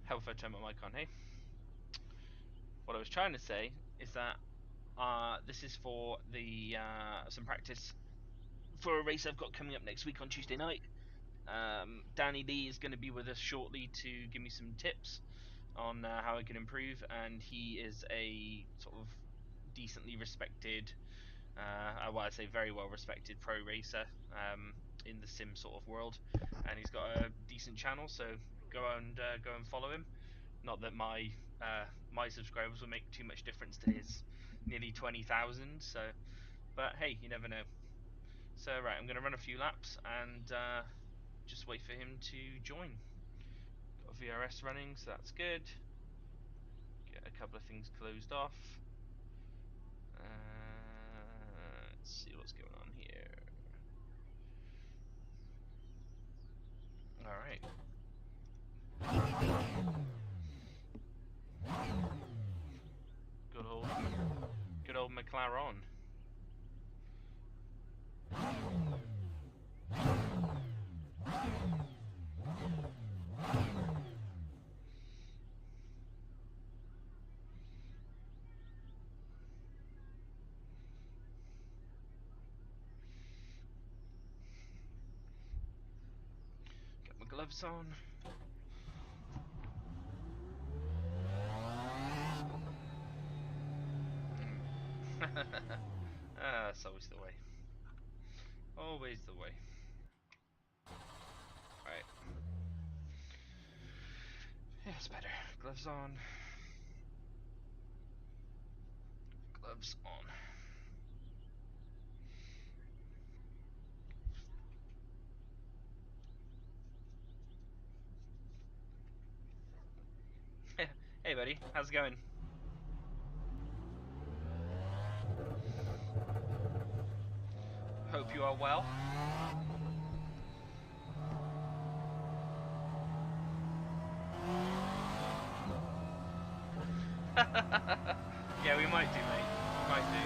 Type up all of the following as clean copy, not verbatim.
How if I turn my mic on, hey? What I was trying to say is that this is for the some practice for a race I've got coming up next week on Tuesday night. Danny Lee is going to be with us shortly to give me some tips on how I can improve, and he is a sort of decently respected, well, I'd say very well respected pro racer in the sim sort of world, and he's got a decent channel, so go and follow him. Not that my subscribers will make too much difference to his nearly 20,000. So, but hey, you never know. So right, I'm going to run a few laps and just wait for him to join. Got a VRS running, so that's good. Get a couple of things closed off. Let's see what's going on here. All right. Good old Mclaren. Got my gloves on. That's always the way. Always the way. Right. Yeah, it's better. Gloves on. Gloves on. Hey buddy, how's it going? Hope you are well. Yeah, we might do, mate. We might do.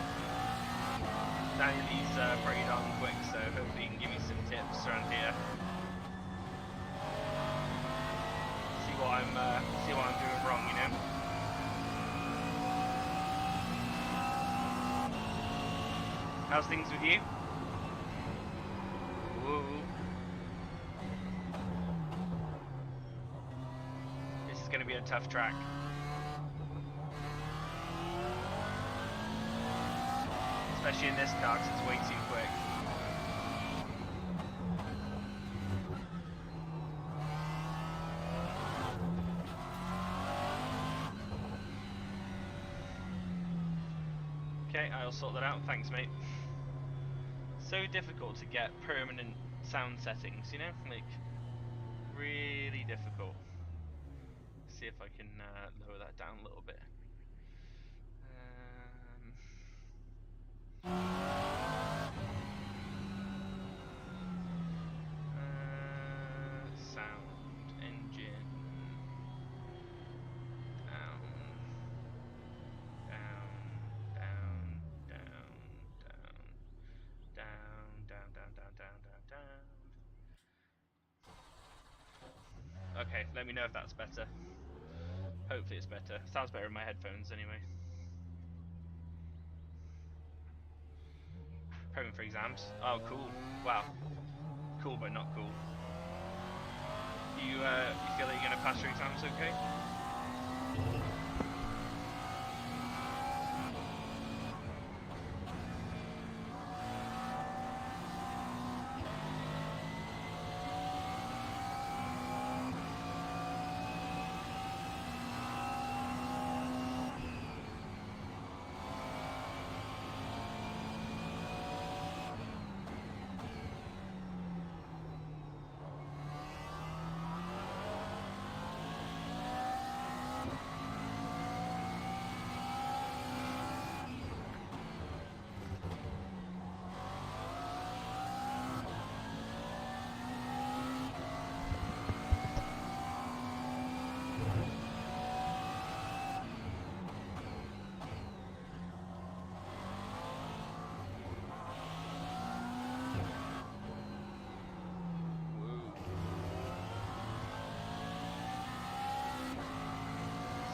Danny Lee's pretty darn quick, so hopefully he can give me some tips around here. See what I'm doing wrong, you know. How's things with you? Whoa. This is going to be a tough track. Especially in this car, because it's way too quick. Okay, I'll sort that out. Thanks, mate. So difficult to get permanent sound settings, you know? Like, really difficult. See if I can lower that down a little bit. Sound engine down, down, down, down, down, down, down, down, down, down, down. Okay, let me know if that's better. Hopefully it's better. Sounds better in my headphones anyway. Prepping for exams. Oh, cool. Wow. Cool, but not cool. You feel like you're gonna pass your exams okay?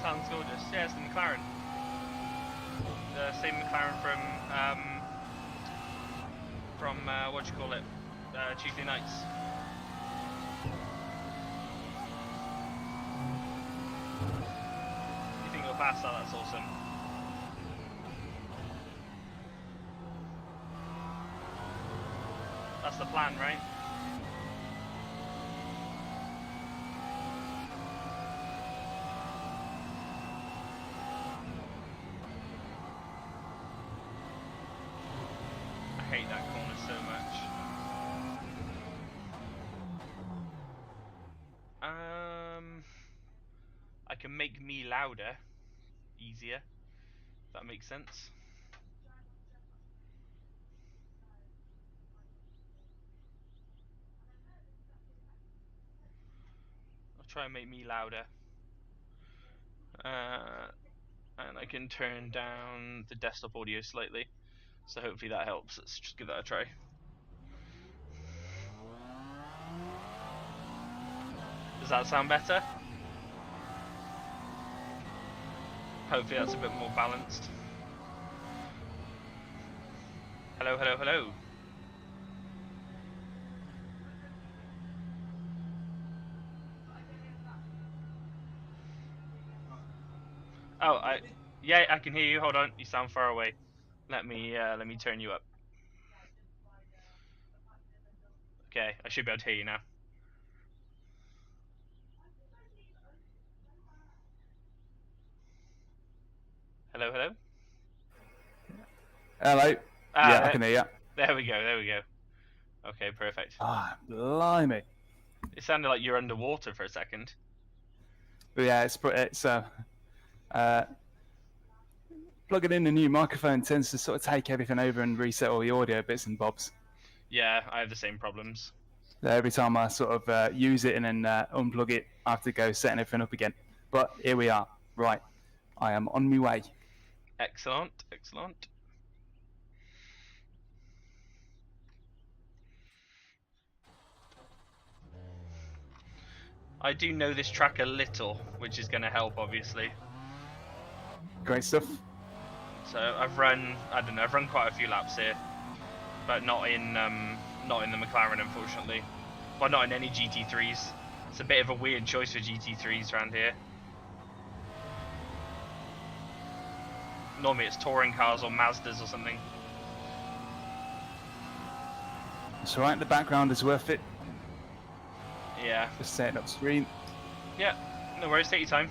Sounds gorgeous. Yeah, it's the Mclaren. The same Mclaren from what do you call it? Tuesday nights. You think you'll pass that? That's awesome. That's the plan, right? I hate that corner so much. I can make me louder, easier. If that makes sense. I'll try and make me louder. And I can turn down the desktop audio slightly. So hopefully that helps. Let's just give that a try. Does that sound better? Hopefully that's a bit more balanced. Hello, hello, hello. Oh, yeah, I can hear you. Hold on, you sound far away. Let me turn you up. Okay, I should be able to hear you now. Hello, hello. Hello. Yeah, I can hear you. There we go. There we go. Okay, perfect. Ah, blimey. It sounded like you're underwater for a second. Yeah, it's plugging in a new microphone tends to sort of take everything over and reset all the audio bits and bobs. Yeah, I have the same problems. So every time I sort of use it and then unplug it, I have to go setting everything up again. But here we are. Right, I am on my way. Excellent, excellent. I do know this track a little, which is going to help, obviously. Great stuff. So I've run quite a few laps here, but not in the McLaren, unfortunately. Well, not in any GT3s. It's a bit of a weird choice for GT3s around here. Normally it's touring cars or Mazdas or something. It's alright, the background is worth it. Yeah. Just setting up screen. Yeah, no worries, take your time.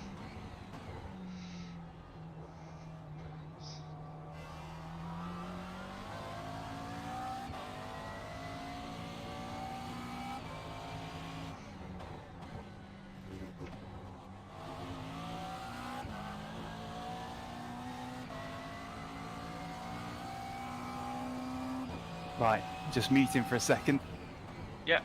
Right, just muting for a second. Yeah.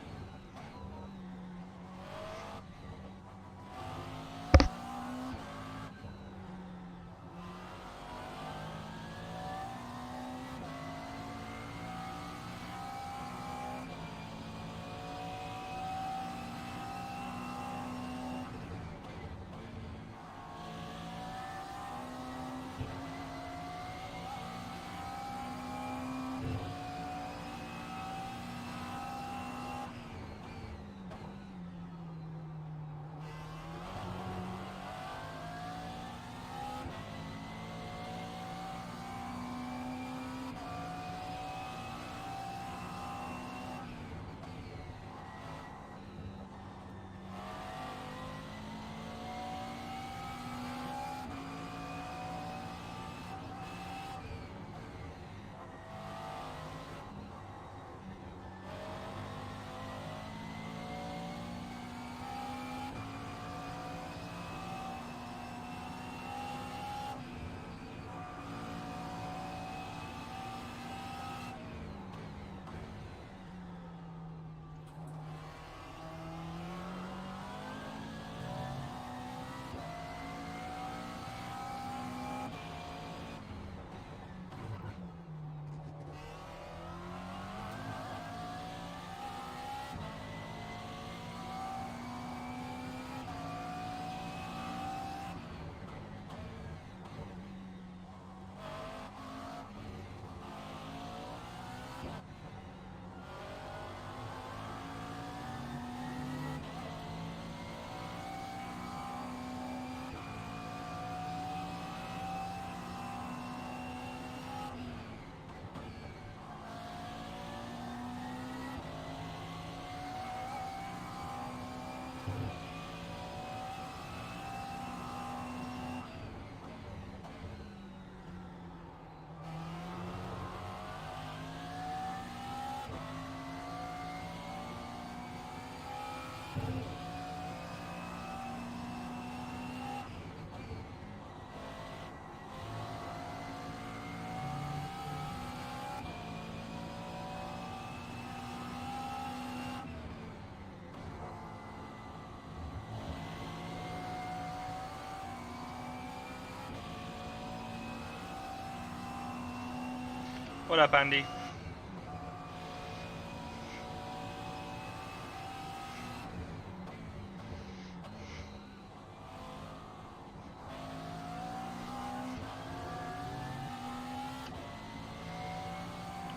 What up, Andy?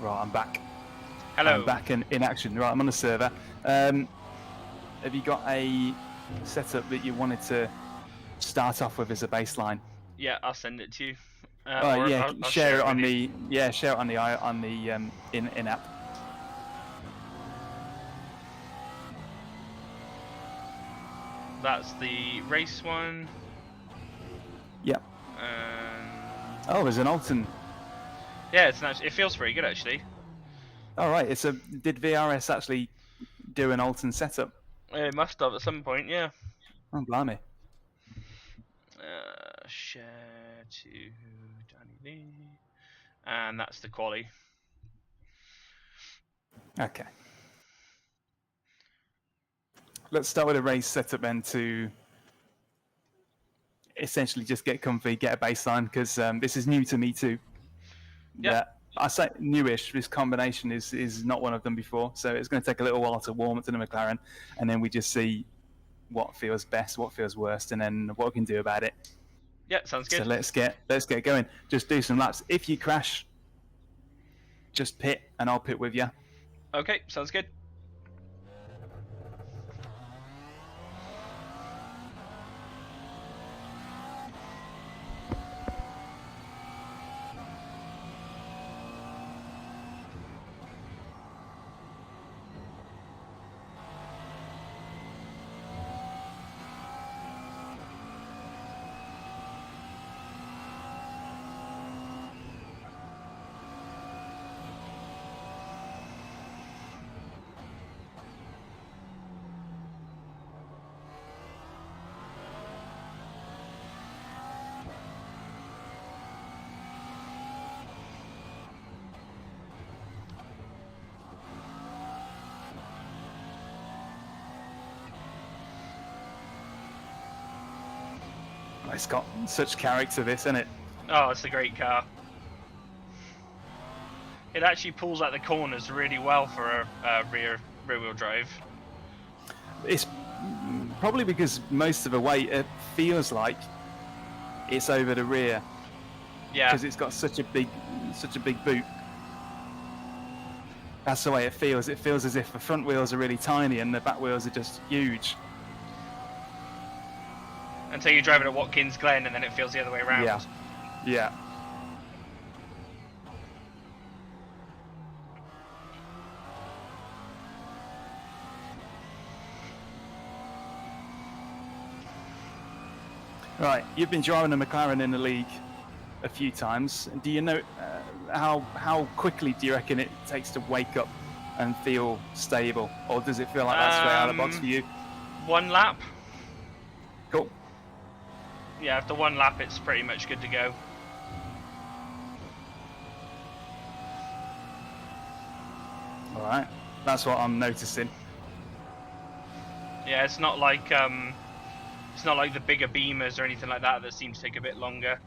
Right, I'm back. Hello. I'm back in action. Right, I'm on the server. Have you got a setup that you wanted to start off with as a baseline? Yeah, I'll send it to you. Or yeah, I'll share it on with the share it on the in app. That's the race one. Yep. And Oh, there's an Alton. yeah, it's nice. It feels pretty good actually. All right. Did VRS actually do an Alton setup? It must have at some point, yeah. Oh, blimey. Share to Danny Lee, and that's the quali. Okay. Let's start with a race setup then to essentially just get comfy, get a baseline, because this is new to me too. Yeah. I say newish. This combination is not one of them before, so it's going to take a little while to warm up to the McLaren, and then we just see what feels best, what feels worst, and then what we can do about it. Yeah, sounds good. So let's get going. Just do some laps. If you crash, just pit, and I'll pit with you. Okay, sounds good. It's got such character, this, isn't it? Oh, it's a great car. It actually pulls out the corners really well for a rear-wheel drive. It's probably because most of the weight, it feels like it's over the rear. Yeah. Because it's got such a big boot. That's the way it feels. It feels as if the front wheels are really tiny and the back wheels are just huge. Until you drive it at Watkins Glen, and then it feels the other way around. Yeah. Yeah. Right, you've been driving a McLaren in the league a few times. Do you know how quickly do you reckon it takes to wake up and feel stable, or does it feel like that's straight out of the box for you? 1 lap. Cool. Yeah, after 1 lap, it's pretty much good to go. All right, that's what I'm noticing. Yeah, it's not like the bigger Beamers or anything like that seem to take a bit longer.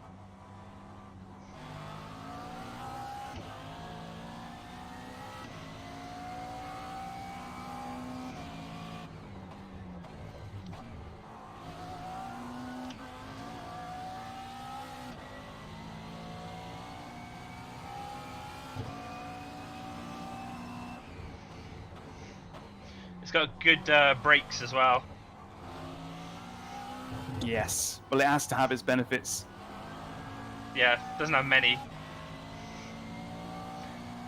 It's got good brakes as well. Yes. Well, it has to have its benefits. Yeah, doesn't have many.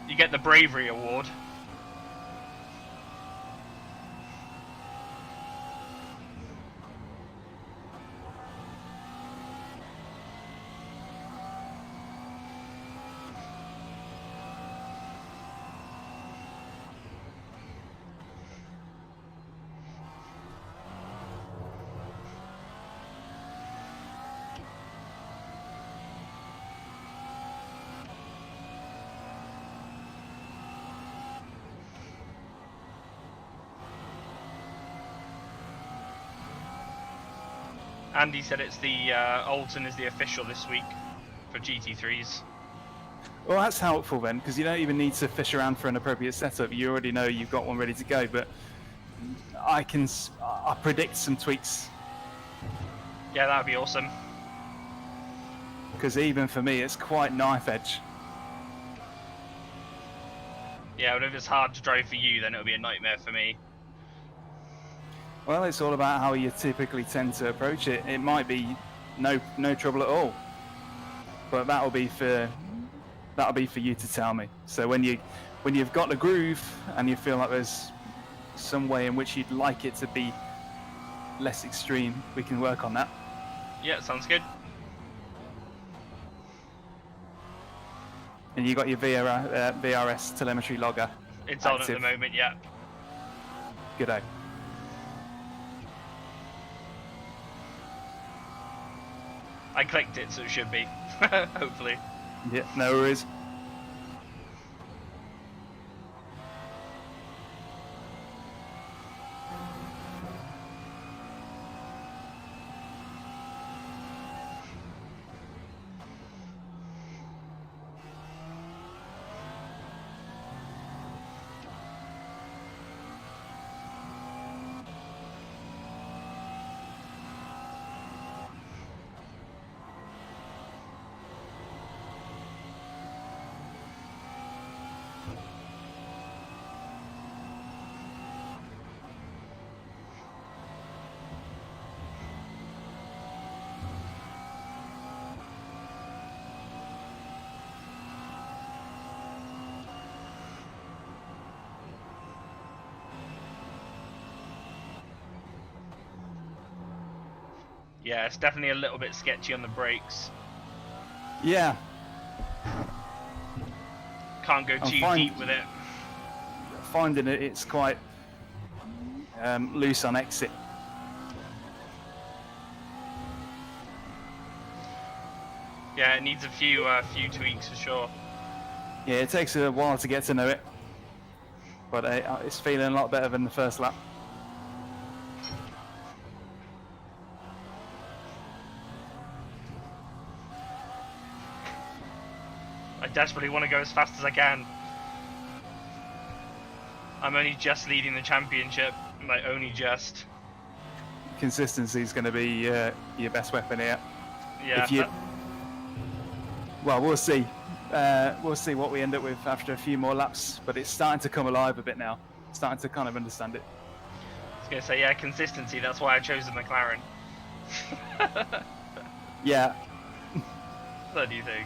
You get the Bravery Award. Andy said it's the Alton is the official this week for GT3s. Well, that's helpful then, because you don't even need to fish around for an appropriate setup. You already know you've got one ready to go. But I predict some tweaks. Yeah, that would be awesome. Because even for me, it's quite knife edge. Yeah, but if it's hard to drive for you, then it'll be a nightmare for me. Well, it's all about how you typically tend to approach it. It might be no trouble at all, but that'll be for you to tell me. So when you've got the groove and you feel like there's some way in which you'd like it to be less extreme, we can work on that. Yeah, sounds good. And you got your VRS telemetry logger. It's active. on at the moment, yeah. Good-o. I clicked it, so it should be. Hopefully. Yeah, no worries. Yeah, it's definitely a little bit sketchy on the brakes. Yeah. Can't go too deep with it. Finding it's quite loose on exit. Yeah, it needs a few tweaks for sure. Yeah, it takes a while to get to know it, but it's feeling a lot better than the first lap. I desperately want to go as fast as I can. I'm only just leading the championship, like only just. Consistency is going to be your best weapon here. Yeah. Well, we'll see. We'll see what we end up with after a few more laps, but it's starting to come alive a bit now. Starting to kind of understand it. I was going to say, yeah, consistency. That's why I chose the McLaren. Yeah. What do you think?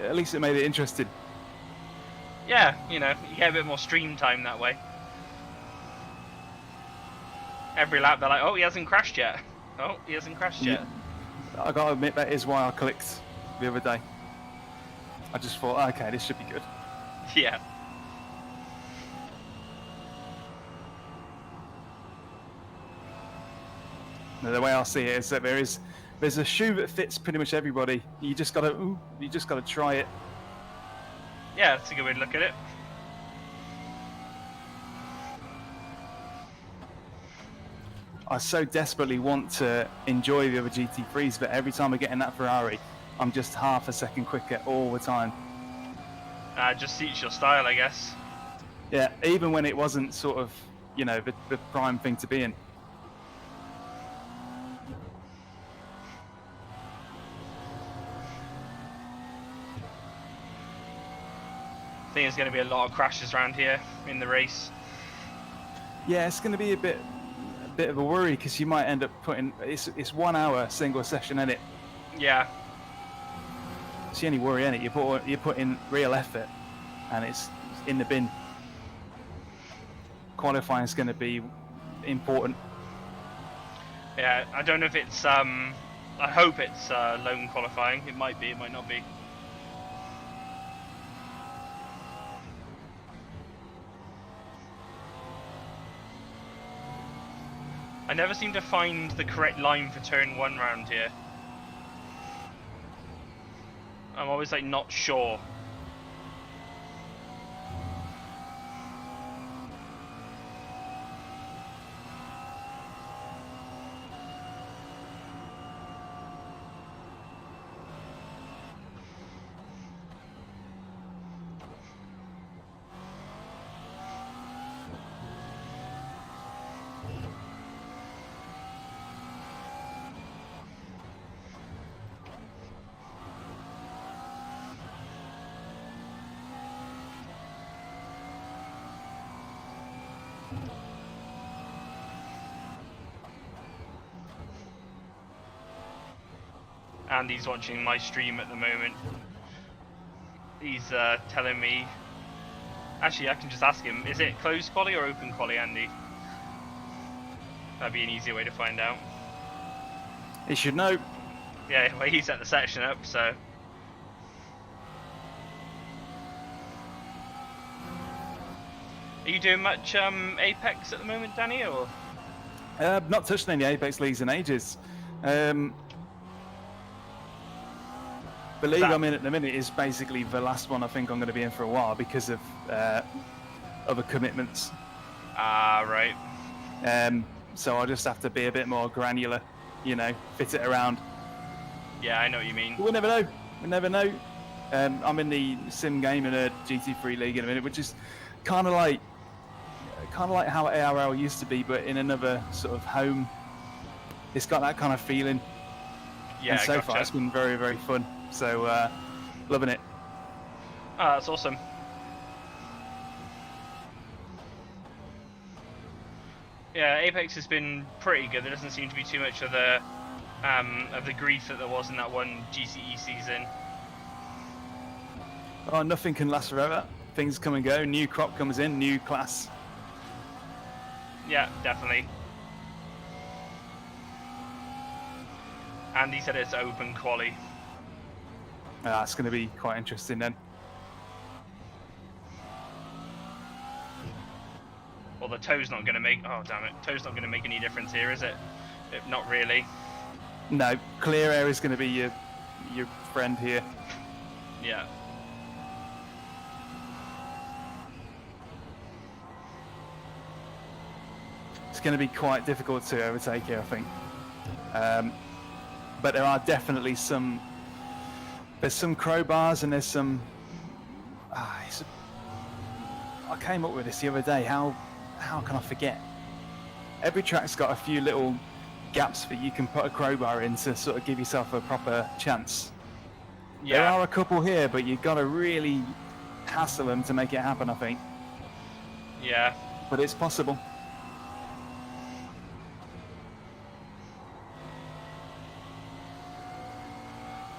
At least it made it interesting. Yeah, you know, you get a bit more stream time that way. Every lap they're like, oh, he hasn't crashed yet. Oh, he hasn't crashed yet. I gotta admit, that is why I clicked the other day. I just thought, okay, this should be good. Yeah. Now, the way I see it is that there's a shoe that fits pretty much everybody. You just gotta try it. Yeah, that's a good way to look at it. I so desperately want to enjoy the other GT3s, but every time I get in that Ferrari, I'm just half a second quicker all the time. Just suits your style, I guess. Yeah, even when it wasn't sort of, you know, the prime thing to be in. I think there's going to be a lot of crashes around here in the race. Yeah, it's going to be a bit of a worry because you might end up putting it's 1 hour single session in it. Yeah. It's the only worry in it. You put in real effort, and it's in the bin. Qualifying is going to be important. Yeah, I don't know if it's I hope it's lone qualifying. It might be, it might not be. I never seem to find the correct line for turn 1 round here. I'm always like not sure. Andy's watching my stream at the moment. He's telling me. Actually, I can just ask him. Is it closed quali or open quali, Andy? That'd be an easier way to find out. He should know. Yeah, well, he set the section up, so. Are you doing much Apex at the moment, Danny, or? Not touched any Apex leagues in ages. The league I'm in at the minute is basically the last one I think I'm going to be in for a while because of other commitments. Ah, right. So I'll just have to be a bit more granular, fit it around. Yeah, I know what you mean. But we never know. We never know. I'm in the sim game in a GT3 league in a minute, which is kind of like how ARL used to be, but in another sort of home. It's got that kind of feeling. Yeah, and so gotcha. far it's been very, very fun. So loving it. Oh, that's awesome. Yeah, Apex has been pretty good. There doesn't seem to be too much of the grief that there was in that one GCE season. Oh, nothing can last forever. Things come and go. New crop comes in, new class. Yeah, definitely. Andy said it's open quali. That's going to be quite interesting then. Well, the toe's not going to make... Oh, damn it. Toe's not going to make any difference here, is it? Not really. No, clear air is going to be your friend here. Yeah. It's going to be quite difficult to overtake here, I think. But there are definitely some... There's some crowbars and there's some... I came up with this the other day. How can I forget? Every track's got a few little gaps that you can put a crowbar in to sort of give yourself a proper chance. Yeah. There are a couple here, but you've got to really hassle them to make it happen, I think. Yeah. But it's possible.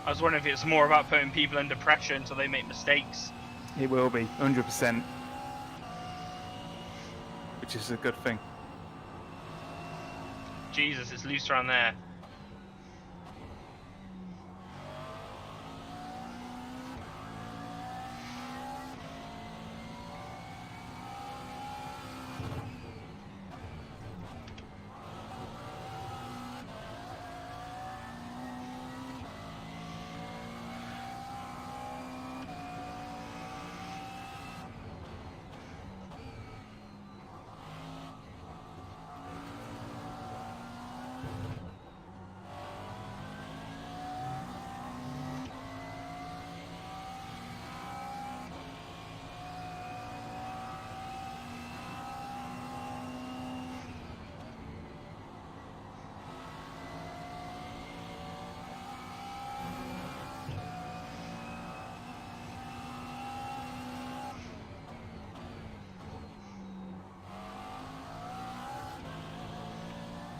I was wondering if it's more about putting people under pressure until they make mistakes. It will be, 100%. Which is a good thing. Jesus, it's loose around there.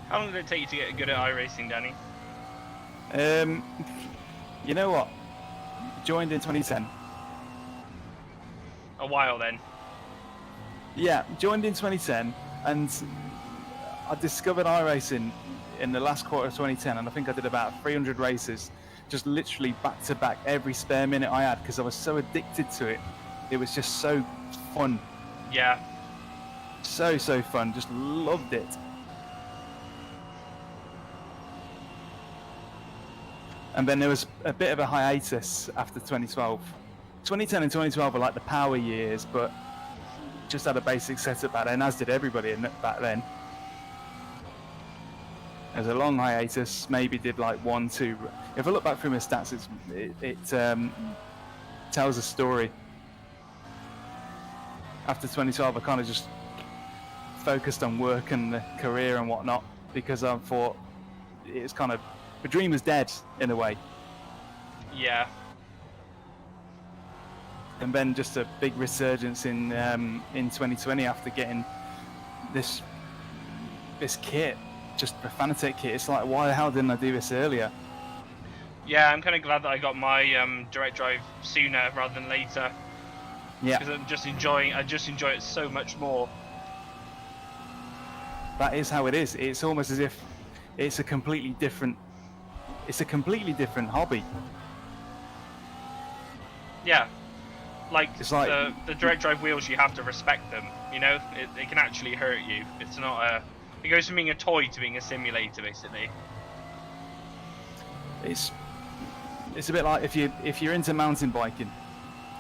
How long did it take you to get good at iRacing, Danny? You know what? Joined in 2010. A while then. Yeah, joined in 2010, and I discovered iRacing in the last quarter of 2010, and I think I did about 300 races, just literally back to back every spare minute I had because I was so addicted to it. It was just so fun. Yeah. So fun. Just loved it. And then there was a bit of a hiatus after 2012. 2010 and 2012 were like the power years, but just had a basic setup back then, as did everybody back then. There's a long hiatus, maybe did like 1, 2. If I look back through my stats, it tells a story. After 2012, I kind of just focused on work and the career and whatnot because I thought it's kind of... The dream was dead, in a way. Yeah. And then just a big resurgence in 2020 after getting this kit, just a Fanatec kit. It's like, why the hell didn't I do this earlier? Yeah, I'm kind of glad that I got my direct drive sooner rather than later, Yeah, because I just enjoy it so much more. that is how it is. It's almost as if it's a completely different hobby. Yeah, like, It's like the direct drive wheels, you have to respect them. You know, it can actually hurt you. It's not a. It goes from being a toy to being a simulator, basically. it's a bit like if you're into mountain biking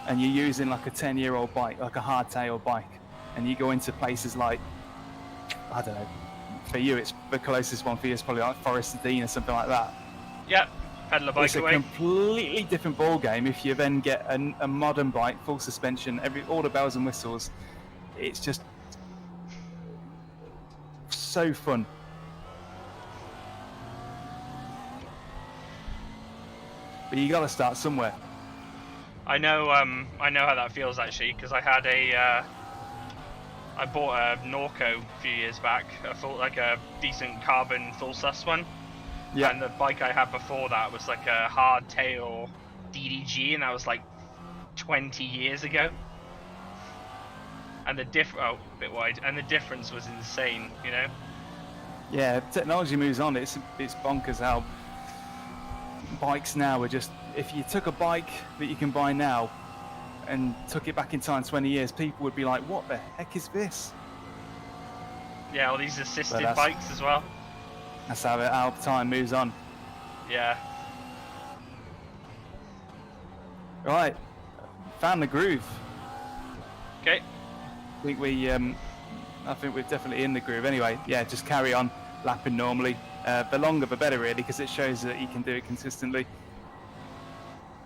and you're using like a 10-year-old bike, like a hardtail bike, and you go into places like, I don't know, for you it's the closest one for you is probably like Forest Dean or something like that. Yeah, pedal a bike It's a away. completely different ball game if you then get a modern bike, full suspension, all the bells and whistles. It's just so fun. But you got to start somewhere. I know how that feels, actually, because I had I bought a Norco a few years back, a decent carbon full sus one. Yeah. And the bike I had before that was like a hardtail DDG, and that was like 20 years ago. And a bit wide, and the difference was insane, you know. Yeah, technology moves on. It's bonkers how bikes now are just. If you took a bike that you can buy now and took it back in time 20 years, people would be like, "What the heck is this?" Yeah, all these assisted bikes as well. That's how time moves on. Yeah. Right, found the groove. Okay. I think we're definitely in the groove. Anyway, yeah, just carry on lapping normally. The longer the better, really, because it shows that you can do it consistently,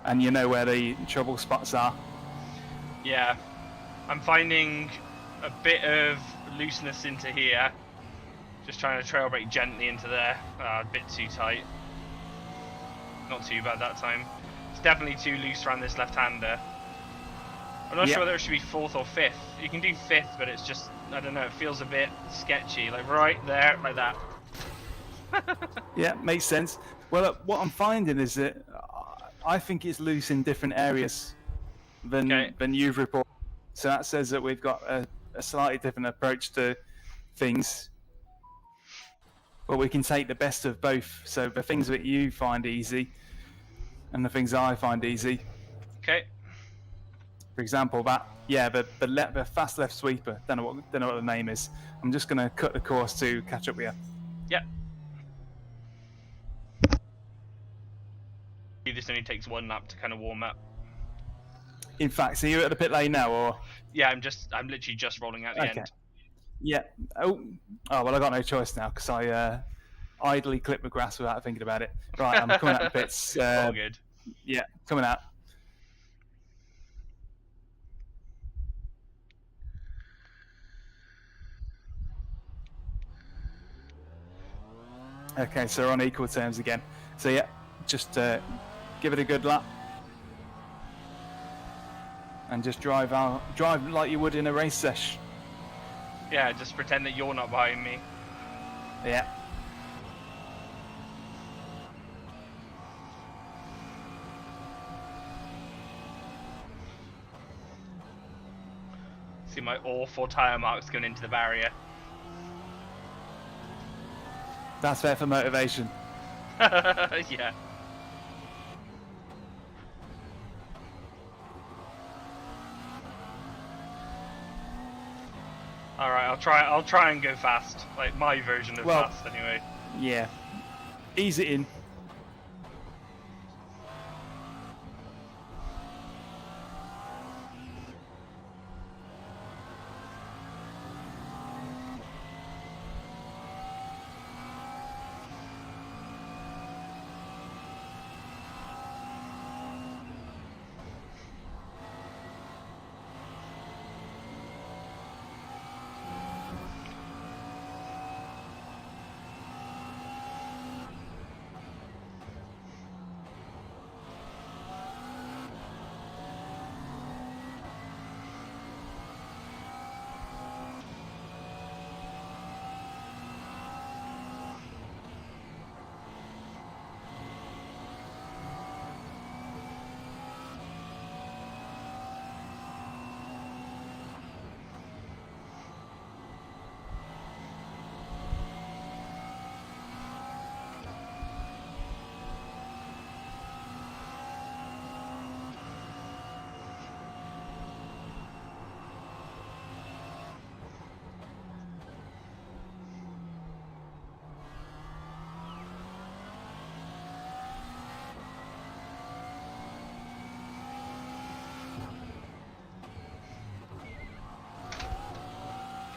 and you know where the trouble spots are. Yeah, I'm finding a bit of looseness into here. Just trying to trail brake gently into there. A bit too tight. Not too bad that time. It's definitely too loose around this left-hander. I'm not sure whether it should be 4th or 5th. You can do 5th, but it's just, I don't know, it feels a bit sketchy. Like right there, like that. Yeah, makes sense. Well, what I'm finding is that I think it's loose in different areas than you've reported. So that says that we've got a slightly different approach to things. But we can take the best of both. So the things that you find easy and the things that I find easy. Okay. For example, the fast left sweeper. Don't know what the name is. I'm just going to cut the course to catch up with you. Yep. This only takes 1 lap to kind of warm up. In fact, so you're at the pit lane now, or? Yeah, I'm literally just rolling out the end. Yeah. Oh, well, I got no choice now because I idly clip the grass without thinking about it. Right, I'm coming out the pits. All good. Yeah, coming out. Okay, so we're on equal terms again. So yeah, just give it a good lap. And just drive like you would in a race sesh. Yeah, just pretend that you're not behind me. Yeah. See my awful tyre marks going into the barrier. That's there for motivation. Yeah. Alright, I'll try and go fast. Like my version of fast anyway. Yeah. Ease it in.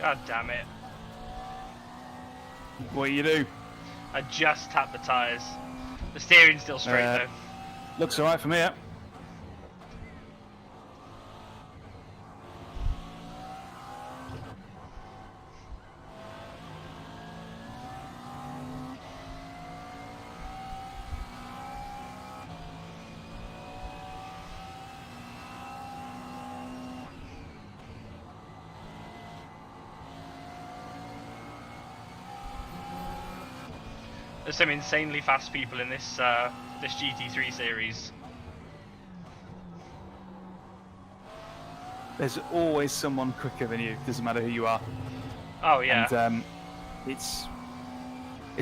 God damn it. What do you do? I just tapped the tyres. The steering's still straight though. Looks alright from here. There's some insanely fast people in this this GT3 series. There's always someone quicker than you, doesn't matter who you are. Oh yeah. And it's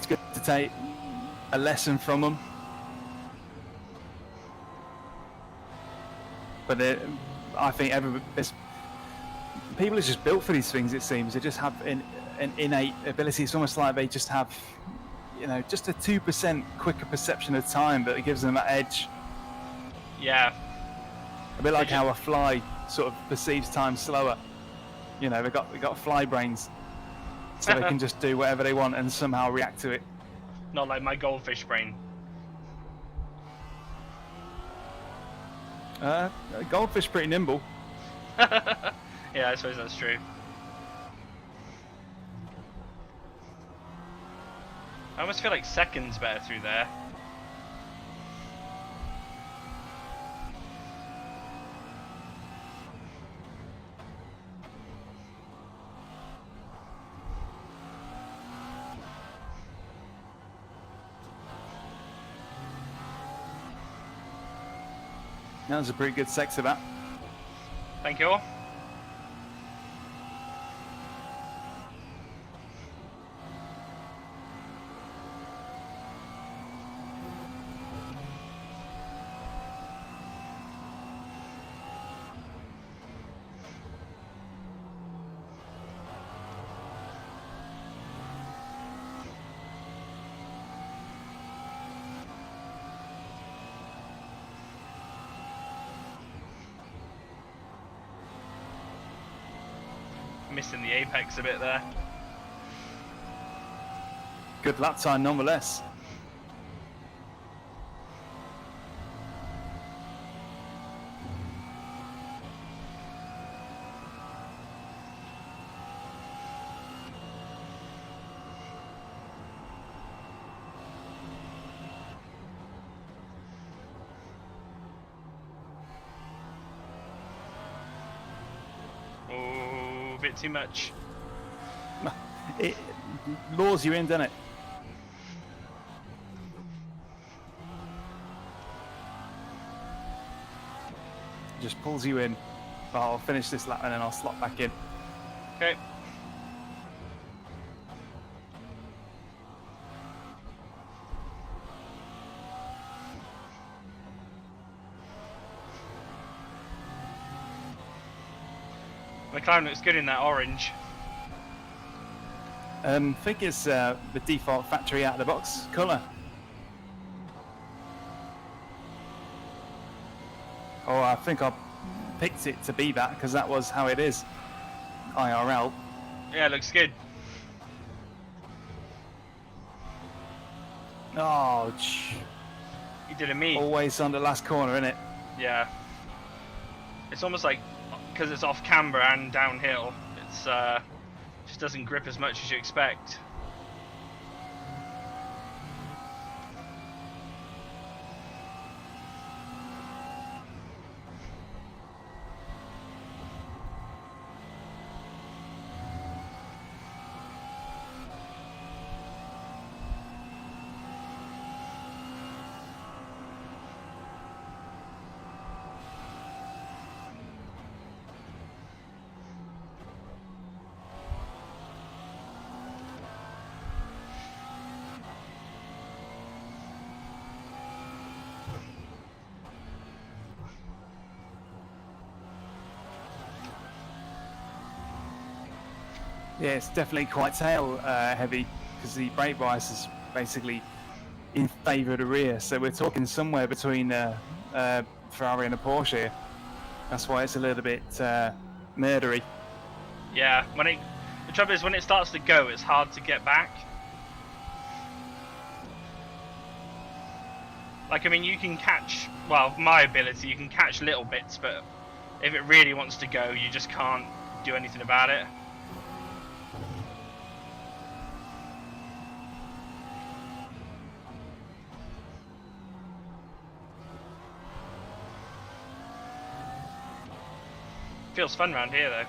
good to take a lesson from them. But I think people are just built for these things, it seems. They just have an innate ability. It's almost like they just have, just a 2% quicker perception of time, but it gives them that edge. Yeah. A bit like how a fly sort of perceives time slower. They've got fly brains, so they can just do whatever they want and somehow react to it. Not like my goldfish brain. Goldfish pretty nimble. Yeah, I suppose that's true. I almost feel like seconds better through there. That was a pretty good sector, that. Thank you all. Missing the apex a bit there. Good lap time nonetheless. Bit too much. It lures you in, doesn't it? Just pulls you in. I'll finish this lap and then I'll slot back in. Okay. Mclaren looks good in that orange. I think it's the default factory out of the box colour. Oh, I think I picked it to be that because that was how it is. IRL. Yeah, it looks good. Oh, You did a me. Always on the last corner, innit? Yeah. It's almost like, because it's off camber and downhill, it's just doesn't grip as much as you expect. Yeah, it's definitely quite tail heavy because the brake bias is basically in favour of the rear. So we're talking somewhere between Ferrari and a Porsche here. That's why it's a little bit murdery. Yeah, The trouble is, when it starts to go, it's hard to get back. Like, I mean, you can catch, well, my ability, you can catch little bits, but if it really wants to go, you just can't do anything about it. Feels fun around here, though.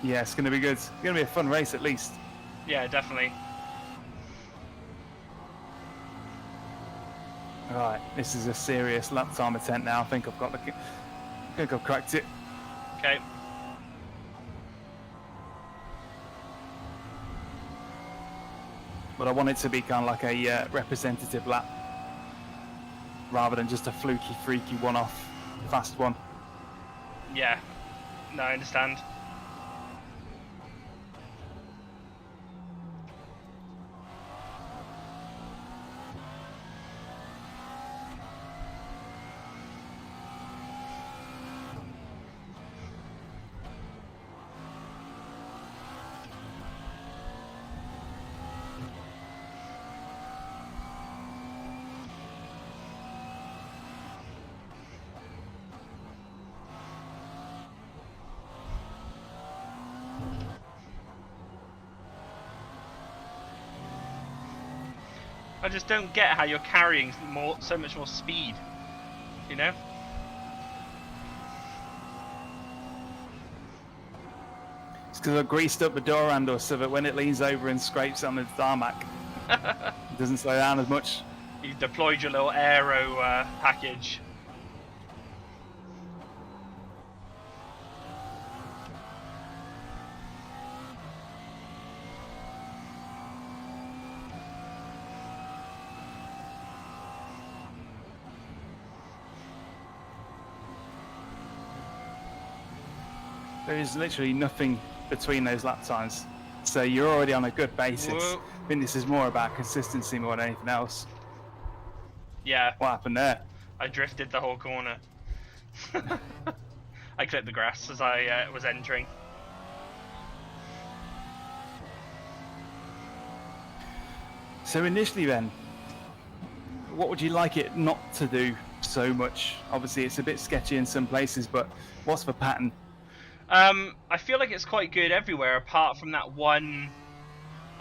Yeah, it's going to be good. It's going to be a fun race, at least. Yeah, definitely. Right, this is a serious lap time attempt now. I think I've cracked it. Okay. But I want it to be kind of like a representative lap, rather than just a fluky, freaky one-off fast one. Yeah. No, I understand. I just don't get how you're carrying so much more speed, you know? It's because I greased up the door handle so that when it leans over and scrapes on the tarmac, it doesn't slow down as much. You deployed your little aero package. There is literally nothing between those lap times, so you're already on a good basis. Whoa. I think this is more about consistency more than anything else. Yeah. What happened there? I drifted the whole corner. I clipped the grass as I was entering. So initially then, what would you like it not to do so much? Obviously it's a bit sketchy in some places, but what's the pattern? I feel like it's quite good everywhere apart from that one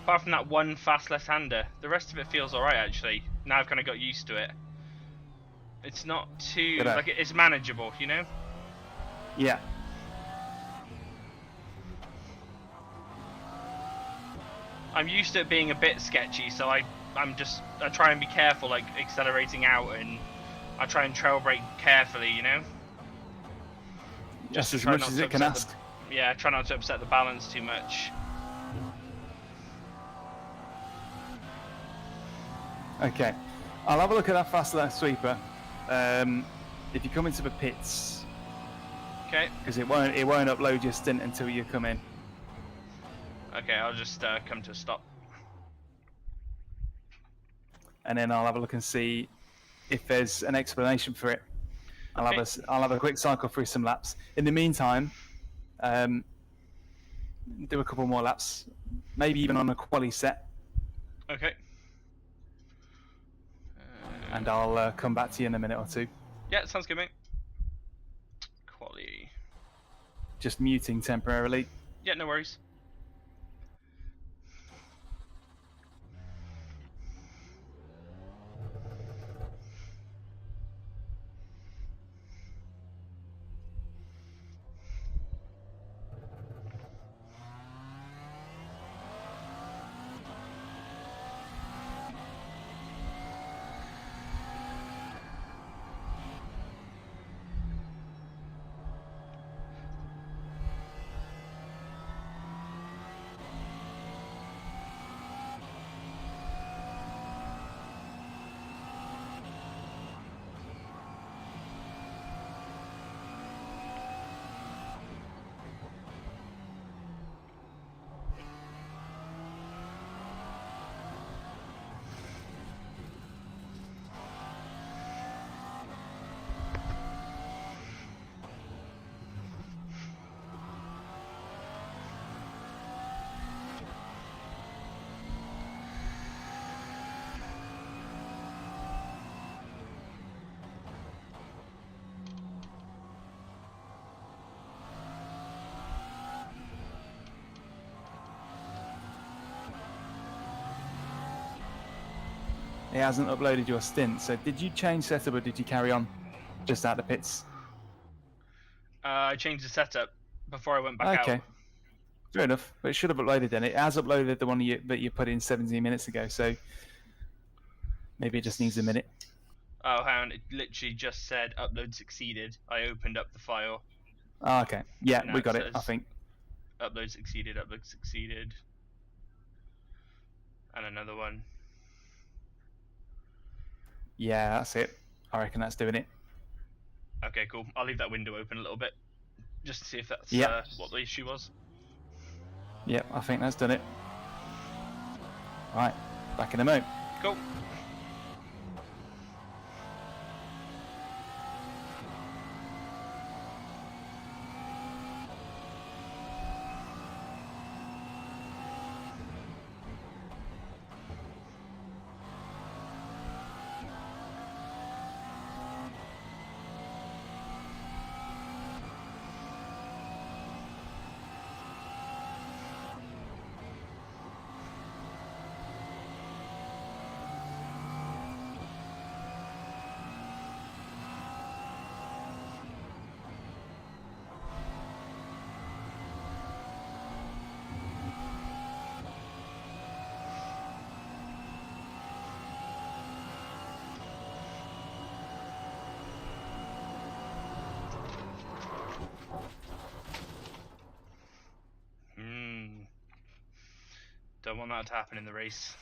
fast left-hander. The rest of it feels alright actually. Now I've kind of got used to it. It's not too, Good. like, it's manageable, you know? Yeah. I'm used to it being a bit sketchy, so I try and be careful, like accelerating out, and I try and trail brake carefully, you know? Just as much as it can ask. Yeah, try not to upset the balance too much. Okay, I'll have a look at that fast left sweeper. If you come into the pits, okay, because it won't upload your stint until you come in. Okay, I'll just come to a stop. And then I'll have a look and see if there's an explanation for it. I'll have a quick cycle through some laps. In the meantime, do a couple more laps, maybe even on a quali set. Okay. And I'll come back to you in a minute or two. Yeah, sounds good, mate. Quali. Just muting temporarily. Yeah, no worries. it hasn't uploaded your stint. So did you change setup or did you carry on just out the pits? I changed the setup before I went back out. Okay, fair enough. But it should have uploaded then. It has uploaded the one that you put in 17 minutes ago. So maybe it just needs a minute. Oh, hang on. It literally just said upload succeeded. I opened up the file. Oh, okay. Yeah, And now we it got it, I says think. upload succeeded, upload succeeded. And another one. Yeah, that's it. I reckon that's doing it. Okay, cool. I'll leave that window open a little bit just to see if that's Yep. what the issue was. Yep, I think that's done it. Right, back in a moment. Cool. Don't want that to happen in the race.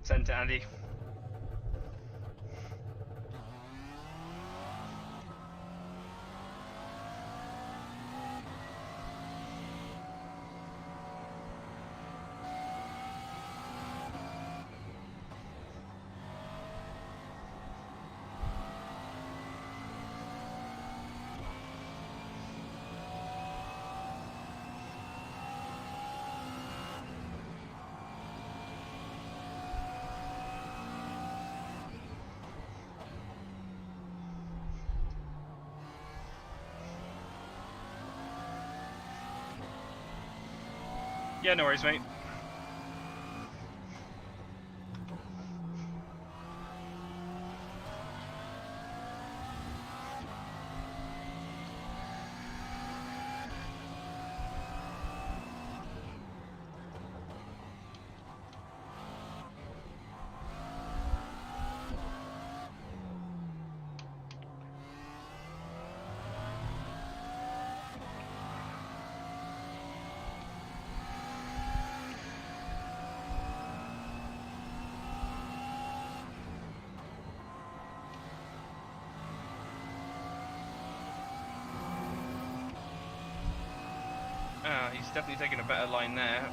Send to Andy. Yeah, no worries, mate. He's definitely taking a better line there.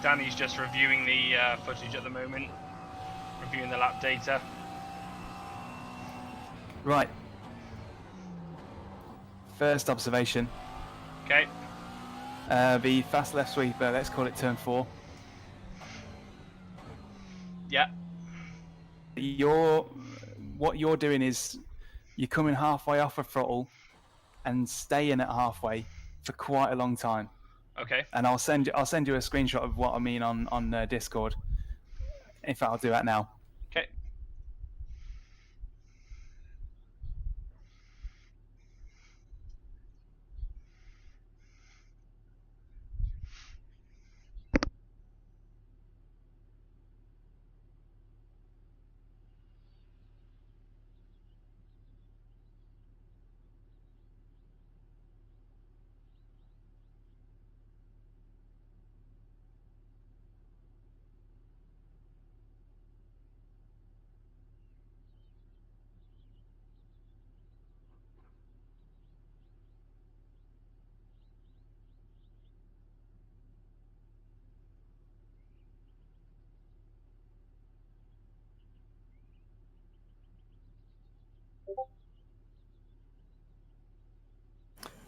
Danny's just reviewing the footage at the moment, reviewing the lap data. Right. First observation. Okay. The fast left sweeper, let's call it turn 4. Yeah. What you're doing is you're coming halfway off a throttle and staying at halfway for quite a long time. Okay. And I'll send you a screenshot of what I mean on Discord. In fact, I'll do that now. Okay.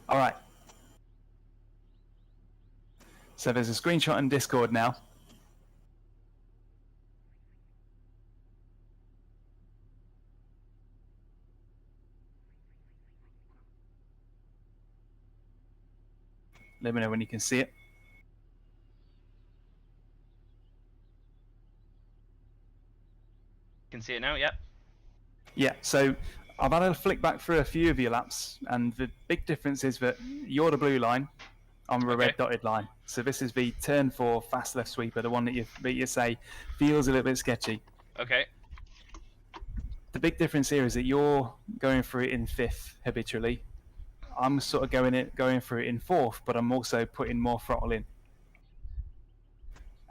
All right. So there's a screenshot in Discord now. Let me know when you can see it. Can see it now. Yep. Yeah, so I've had a flick back through a few of your laps, and the big difference is that you're the blue line, I'm the red dotted line. So this is the turn 4 fast left sweeper, the one that you say feels a little bit sketchy. Okay. The big difference here is that you're going through it in 5th habitually. I'm sort of going through it in 4th, but I'm also putting more throttle in.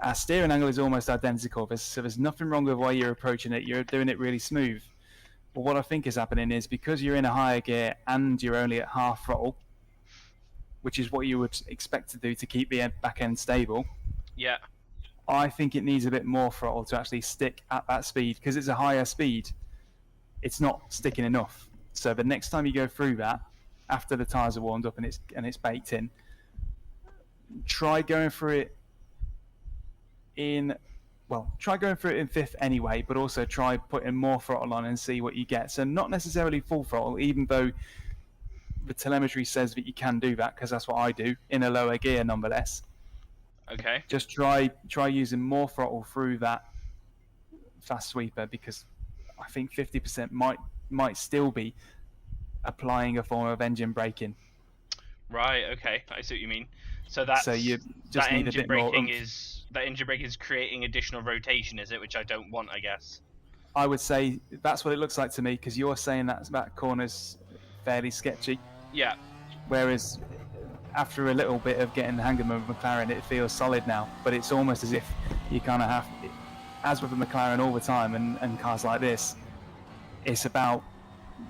Our steering angle is almost identical, so there's nothing wrong with the way you're approaching it. You're doing it really smooth. But what I think is happening is because you're in a higher gear and you're only at half throttle, which is what you would expect to do to keep the back end stable. Yeah. I think it needs a bit more throttle to actually stick at that speed, because it's a higher speed. It's not sticking enough. So the next time you go through that, after the tyres are warmed up and it's baked in, try going through it in 5th anyway, but also try putting more throttle on and see what you get. So not necessarily full throttle, even though the telemetry says that you can do that, because that's what I do in a lower gear nonetheless. Okay. Just try using more throttle through that fast sweeper, because I think 50% might still be applying a form of engine braking. Right. Okay. I see what you mean. So that's you just need a bit more oomph. That engine brake is creating additional rotation, is it? Which I don't want, I guess. I would say that's what it looks like to me, because you're saying that corner's fairly sketchy. Yeah. Whereas after a little bit of getting the hang of McLaren, it feels solid now. But it's almost as if you kind of have, as with a McLaren all the time and cars like this, it's about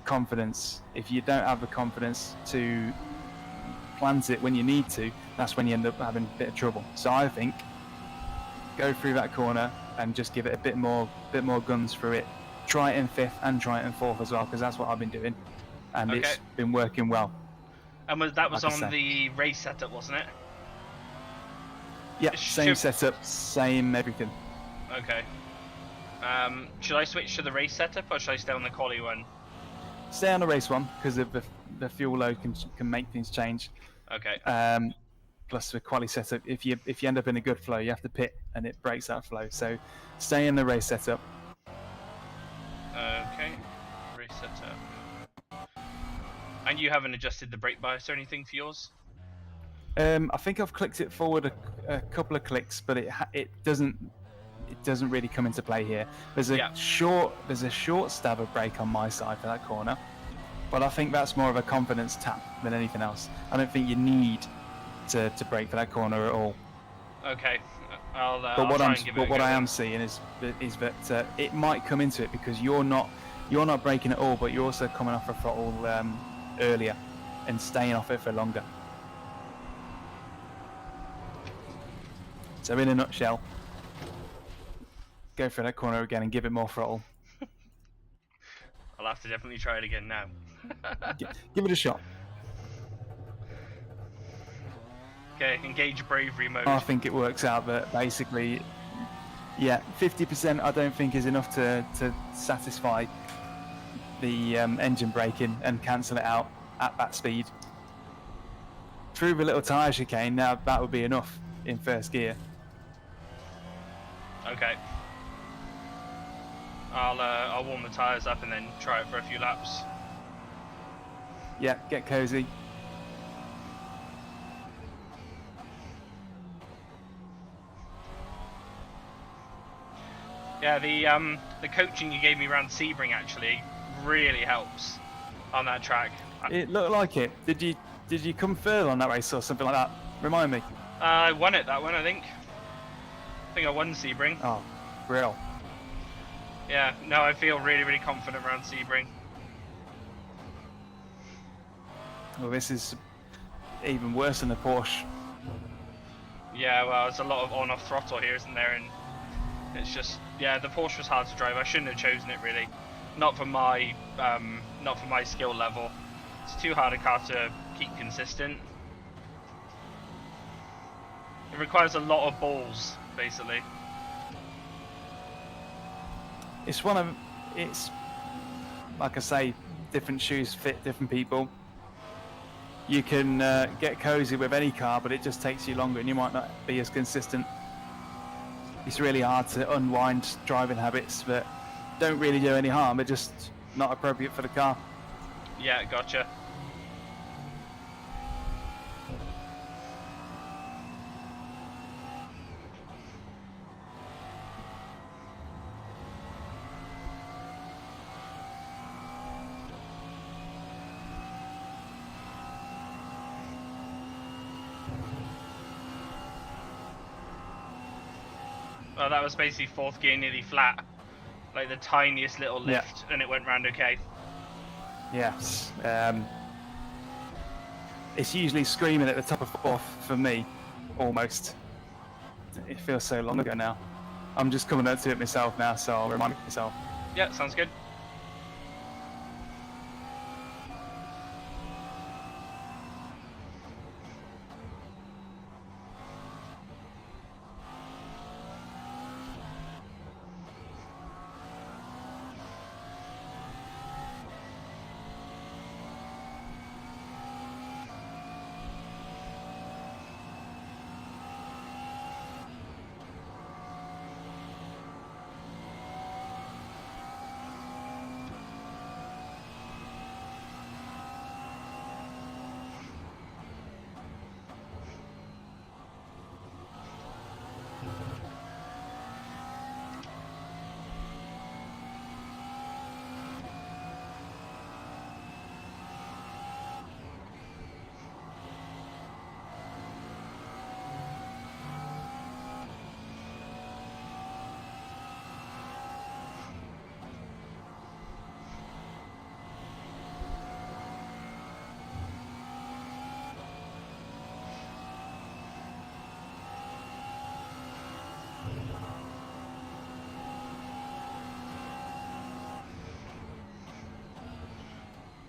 confidence. If you don't have the confidence to plant it when you need to, that's when you end up having a bit of trouble. So I think go through that corner and just give it a bit more guns through it. Try it in 5th and try it in 4th as well, because that's what I've been doing, and it's been working well. And that was on the race setup, wasn't it? Yeah, same setup, same everything. Okay. Should I switch to the race setup, or should I stay on the quali one? Stay on the race one, because the fuel load can make things change. Okay. Plus the quali setup, if you end up in a good flow, you have to pit and it breaks that flow. So stay in the race setup. Okay. Race setup. And you haven't adjusted the brake bias or anything for yours? I think I've clicked it forward a couple of clicks, but it doesn't really come into play here. There's a short stab of brake on my side for that corner, but I think that's more of a confidence tap than anything else. I don't think you need to brake for that corner at all. Okay. But what I am seeing is that it might come into it, because you're not braking at all, but you're also coming off a throttle earlier and staying off it for longer. So in a nutshell, go for that corner again and give it more throttle. I'll have to definitely try it again now. Give it a shot. Okay, engage bravery mode. I think it works out that basically, yeah, 50% I don't think is enough to satisfy the engine braking and cancel it out at that speed. Through the little tyre chicane, now that would be enough in first gear. Okay. I'll warm the tyres up and then try it for a few laps. Yeah, get cozy. Yeah, the coaching you gave me around Sebring actually really helps on that track. It looked like it. Did you come further on that race or something like that? Remind me. I won it that one, I think. I think I won Sebring. Oh, real. Yeah, no, I feel really, really confident around Sebring. Well, this is even worse than the Porsche. Yeah, well, there's a lot of on-off throttle here, isn't there? And it's just, yeah, the Porsche was hard to drive. I shouldn't have chosen it, really. Not for my skill level. It's too hard a car to keep consistent. It requires a lot of balls, basically. It's like I say, different shoes fit different people. You can get cozy with any car, but it just takes you longer and you might not be as consistent. It's really hard to unwind driving habits that don't really do any harm, they're just not appropriate for the car. Yeah, gotcha. Well, that was basically fourth gear nearly flat. Like the tiniest little lift, and it went round okay. Yes. It's usually screaming at the top of fourth for me, almost. It feels so long ago now. I'm just coming up to it myself now, so I'll remind myself. Yeah, sounds good.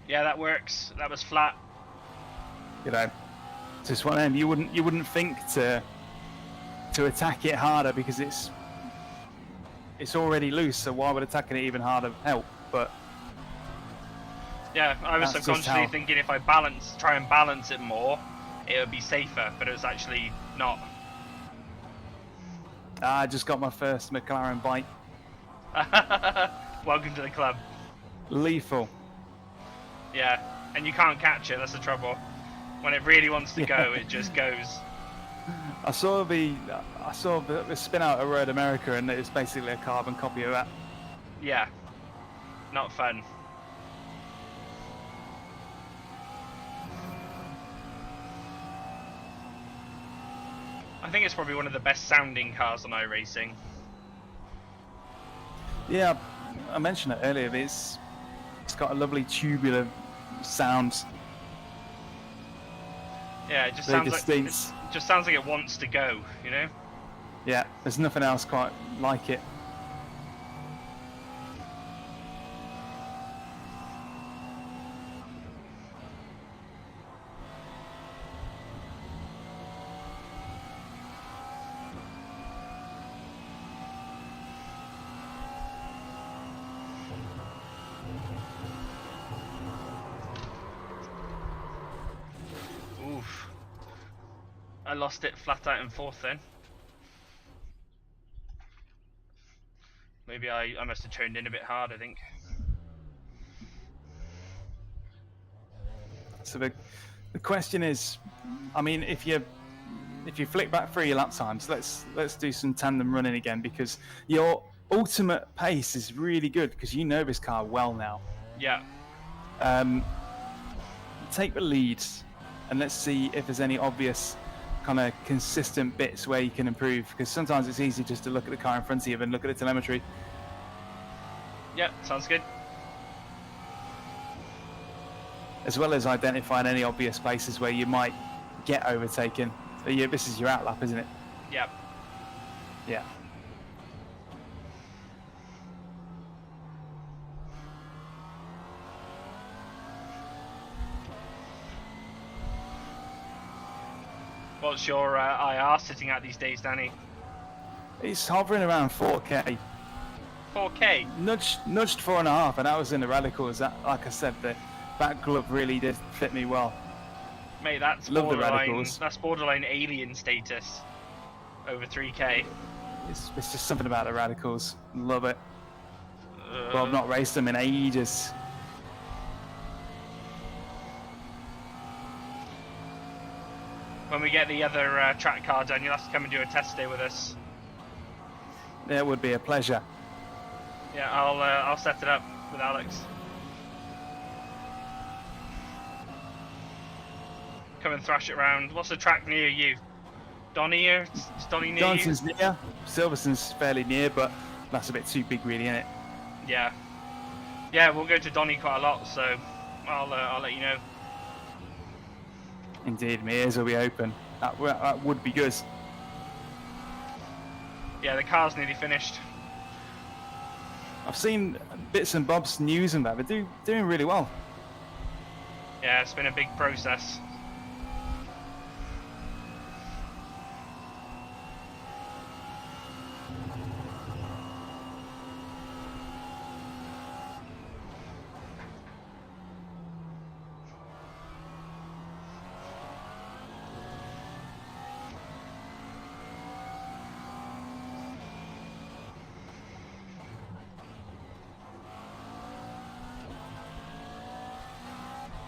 Yeah, that works. That was flat. You know, just one of them. You wouldn't think to attack it harder because it's already loose. So why would attacking it even harder help? But yeah, I was that's subconsciously thinking if I try and balance it more, it would be safer. But it was actually not. I just got my first Mclaren bike. Welcome to the club. Lethal. Yeah, and you can't catch it, that's the trouble. When it really wants to go, it just goes. I saw the spin out of Road America, and it's basically a carbon copy of that. Yeah, not fun. I think it's probably one of the best sounding cars on iRacing. Yeah, I mentioned it earlier. It's got a lovely tubular sound. Yeah, it just Very sounds distinct. like it just sounds like it wants to go, you know? Yeah, there's nothing else quite like it. Oof. I lost it flat out in fourth then. Maybe I must have turned in a bit hard, I think. So the question is, I mean, if you flick back through your lap times, let's do some tandem running again, because your ultimate pace is really good because you know this car well now. Yeah. Take the leads and let's see if there's any obvious kind of consistent bits where you can improve, because sometimes it's easy just to look at the car in front of you and look at the telemetry. Yeah, sounds good. As well as identifying any obvious places where you might get overtaken. This is your outlap, isn't it? Yeah. Yeah. What's your IR sitting at these days, Danny? It's hovering around 4K. 4K? Nudged 4.5, and that was in the radicals. That, like I said, the back glove really did fit me well. Mate, that's Love the borderline. radicals. That's borderline alien status. Over 3K. It's just something about the radicals. Love it. Well, I've not raced them in ages. When we get the other track car done, you'll have to come and do a test day with us. It would be a pleasure. Yeah, I'll set it up with Alex. Come and thrash it around. What's the track near you? Donny here? Is Donny near Johnson's near. Silverstone's fairly near, but that's a bit too big, really, isn't it? Yeah. Yeah, we'll go to Donny quite a lot, so I'll let you know. Indeed, my ears will be open. That would be good. Yeah, the car's nearly finished. I've seen bits and bobs news and that. They're doing really well. Yeah, it's been a big process.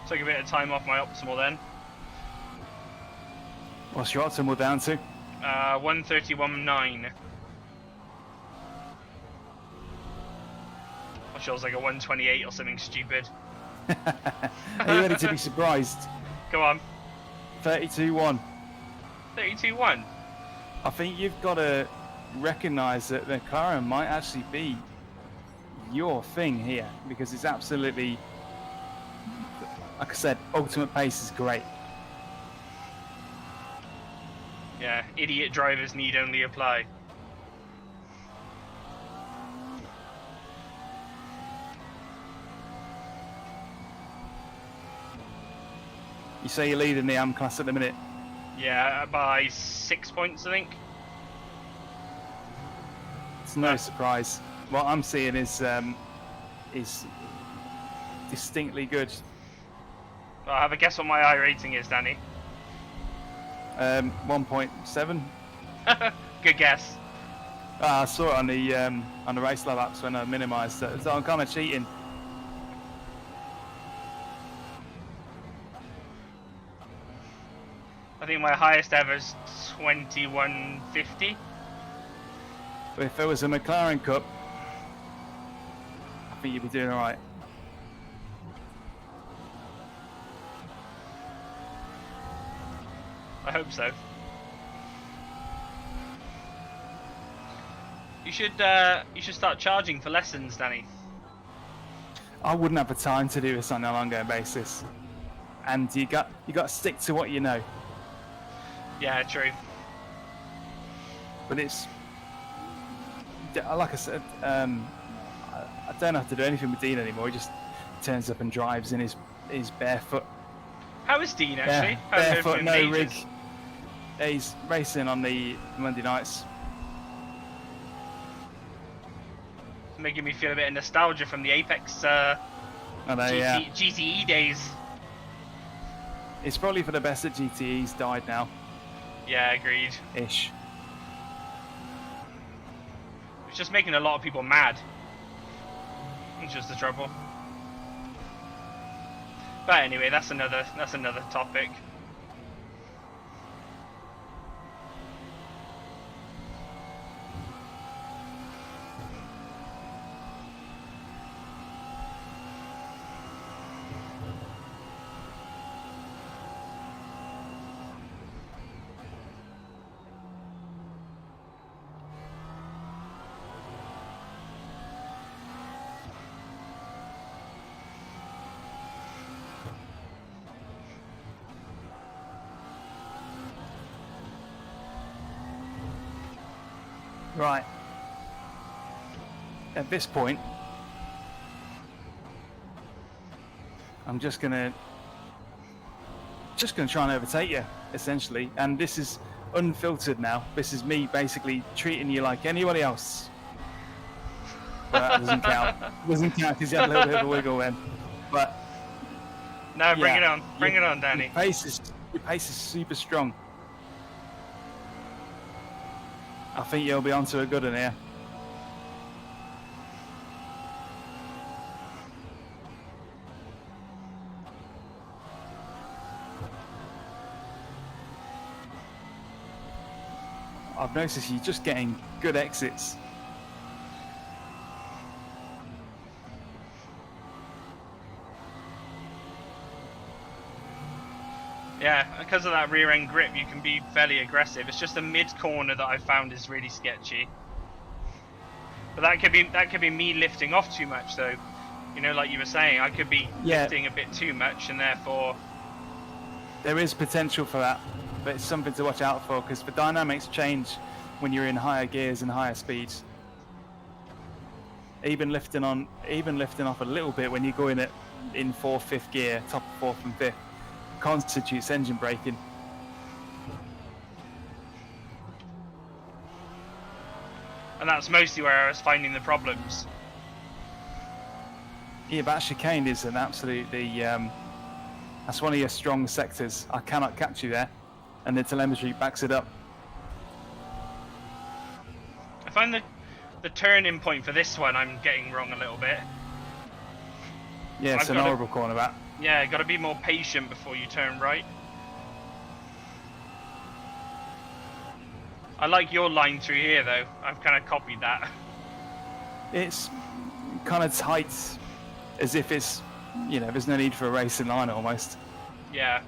Took a bit of time off my optimal then. What's your optimal down to? 131.9. Or feels like a 128 or something stupid. Are you ready to be surprised? Go on. 32.1. 32.1. I think you've got to recognise that the McLaren might actually be your thing here, because it's absolutely, like I said, ultimate pace is great. Yeah, idiot drivers need only apply. You say you're leading the AM class at the minute? Yeah, by 6 points, I think. It's no surprise. What I'm seeing is distinctly good. Well, I have a guess what my I rating is, Danny. 1.7. Good guess. I saw it on the race lab apps when I minimised it, so I'm kind of cheating. I think my highest ever is 21.50. But if there was a McLaren Cup, I think you'd be doing all right. I hope so. You should start charging for lessons, Danny. I wouldn't have the time to do this on an ongoing basis, and you got to stick to what you know. Yeah, true. but it's like I said, I don't have to do anything with Dean anymore. He just turns up and drives in his barefoot. How is Dean actually? Yeah, barefoot, no rig. Yeah, he's racing on the Monday nights. It's making me feel a bit of nostalgia from the Apex GTE days. It's probably for the best that GTE's died now. Yeah, agreed. Ish. It's just making a lot of people mad. It's just the trouble. But anyway, that's another topic. Right. At this point, I'm just gonna try and overtake you, essentially. And this is unfiltered now. This is me basically treating you like anybody else. But that doesn't count. Doesn't count because you had a little bit of a wiggle then. But no, bring it on. Bring it on, Danny. Your pace is super strong. I think you'll be onto a good one here. I've noticed you're just getting good exits. Yeah, because of that rear end grip, you can be fairly aggressive. It's just the mid corner that I found is really sketchy. But that could be me lifting off too much, though. You know, like you were saying, I could be lifting a bit too much, and therefore there is potential for that. But it's something to watch out for because the dynamics change when you're in higher gears and higher speeds. Even lifting off a little bit when you're going in 4th, 5th gear, top of 4th and 5th. Constitutes engine braking. And that's mostly where I was finding the problems. Yeah, but chicane is an absolutely that's one of your strong sectors. I cannot catch you there, and the telemetry backs it up. I find the turning point for this one I'm getting wrong a little bit. Yeah, it's an horrible corner back. Yeah, got to be more patient before you turn right. I like your line through here, though. I've kind of copied that. It's kind of tight, as if it's, you know, there's no need for a racing line almost. Yeah.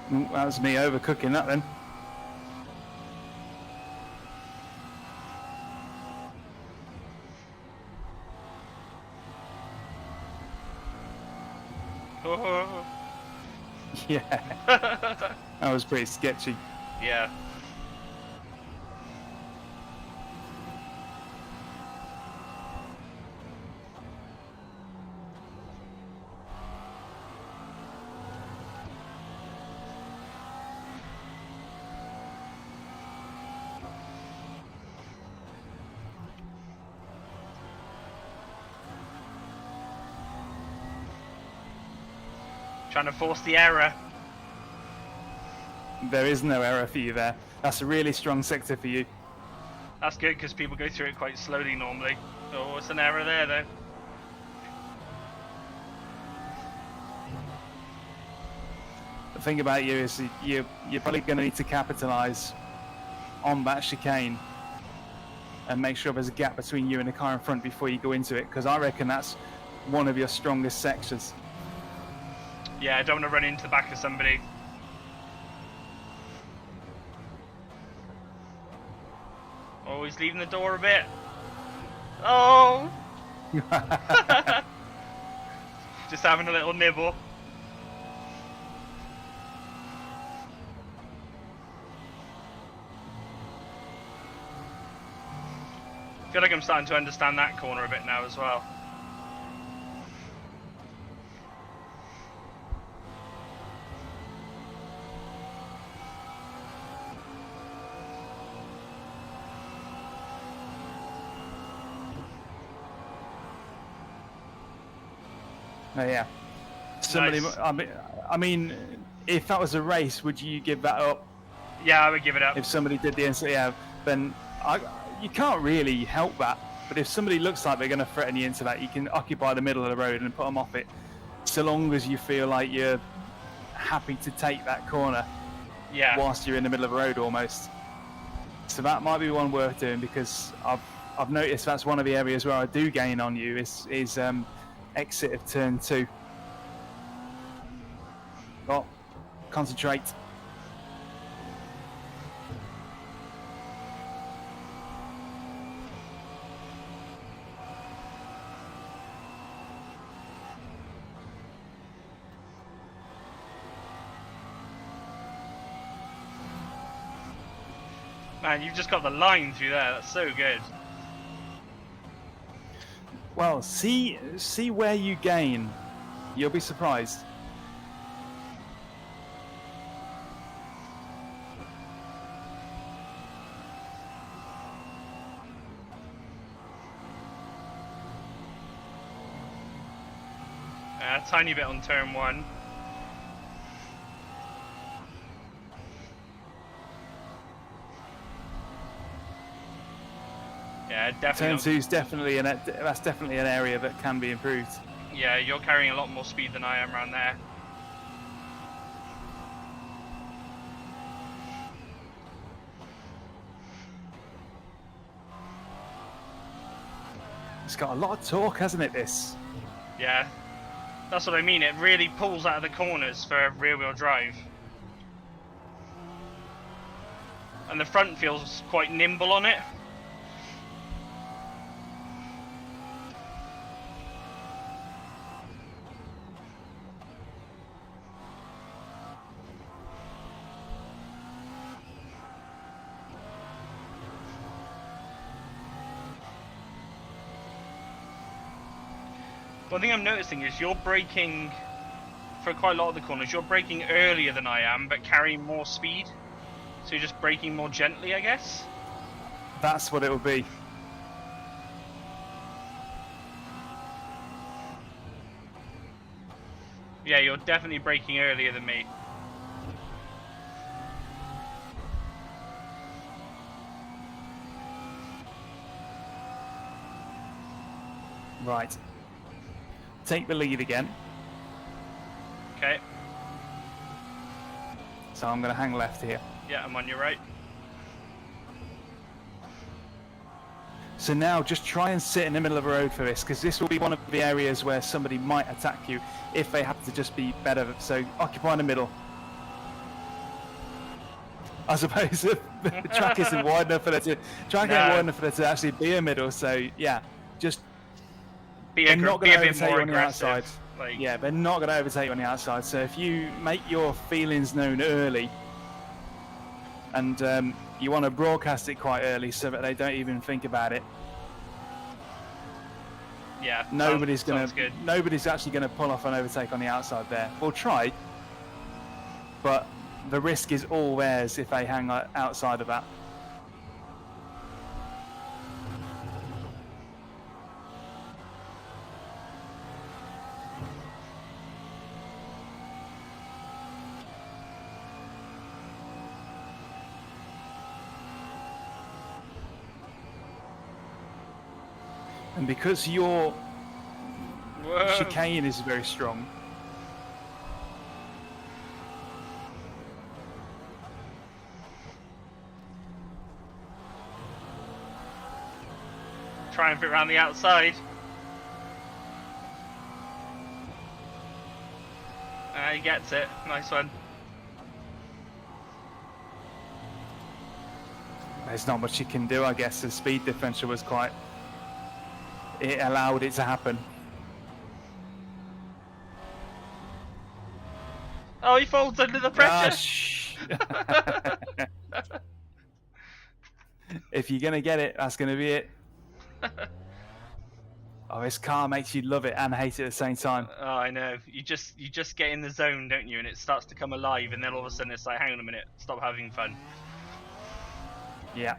That was me overcooking that then. Oh. Yeah. That was pretty sketchy. Yeah. Trying to force the error. There is no error for you there. That's a really strong sector for you. That's good because people go through it quite slowly normally. Oh, it's an error there though. The thing about you is you're probably going to need to capitalise on that chicane and make sure there's a gap between you and the car in front before you go into it, because I reckon that's one of your strongest sections. Yeah, I don't want to run into the back of somebody. Oh, he's leaving the door a bit. Oh! Just having a little nibble. I feel like I'm starting to understand that corner a bit now as well. Oh, yeah. Somebody. Nice. I mean, if that was a race, would you give that up? Yeah, I would give it up. If somebody did the instant, yeah, then you can't really help that. But if somebody looks like they're going to threaten you into that, you can occupy the middle of the road and put them off it, so long as you feel like you're happy to take that corner. Yeah. Whilst you're in the middle of the road almost. So that might be one worth doing, because I've noticed that's one of the areas where I do gain on you is exit of turn 2. Oh, concentrate. Man, you've just got the line through there. That's so good. Well, see where you gain. You'll be surprised. A tiny bit on turn 1. Yeah, definitely. Turn 2 is definitely that's definitely an area that can be improved. Yeah, you're carrying a lot more speed than I am around there. It's got a lot of torque, hasn't it, this? Yeah, that's what I mean. It really pulls out of the corners for rear-wheel drive. And the front feels quite nimble on it. One thing I'm noticing is you're braking, for quite a lot of the corners, you're braking earlier than I am, but carrying more speed. So you're just braking more gently, I guess? That's what it will be. Yeah, you're definitely braking earlier than me. Right. Take the lead again. Okay. So I'm going to hang left here. Yeah, I'm on your right. So now just try and sit in the middle of the road for this, because this will be one of the areas where somebody might attack you if they have to just be better. So occupy the middle. I suppose the track isn't wide enough for there to wide enough for there to actually be a middle. So yeah, just be a bit more outside. Like... Yeah, they're not going to overtake you on the outside. So if you make your feelings known early, and you want to broadcast it quite early so that they don't even think about it. Yeah, nobody's actually going to pull off an overtake on the outside there. We'll try, but the risk is all theirs if they hang outside of that. And because your chicane is very strong, try and fit around the outside. He gets it. Nice one. there's not much you can do, I guess. The speed differential was it allowed it to happen. Oh, he falls under the pressure. If you're gonna get it, that's gonna be it. Oh, this car makes you love it and hate it at the same time. Oh, I know. You just get in the zone, don't you? And it starts to come alive, and then all of a sudden it's like, hang on a minute, stop having fun. Yeah.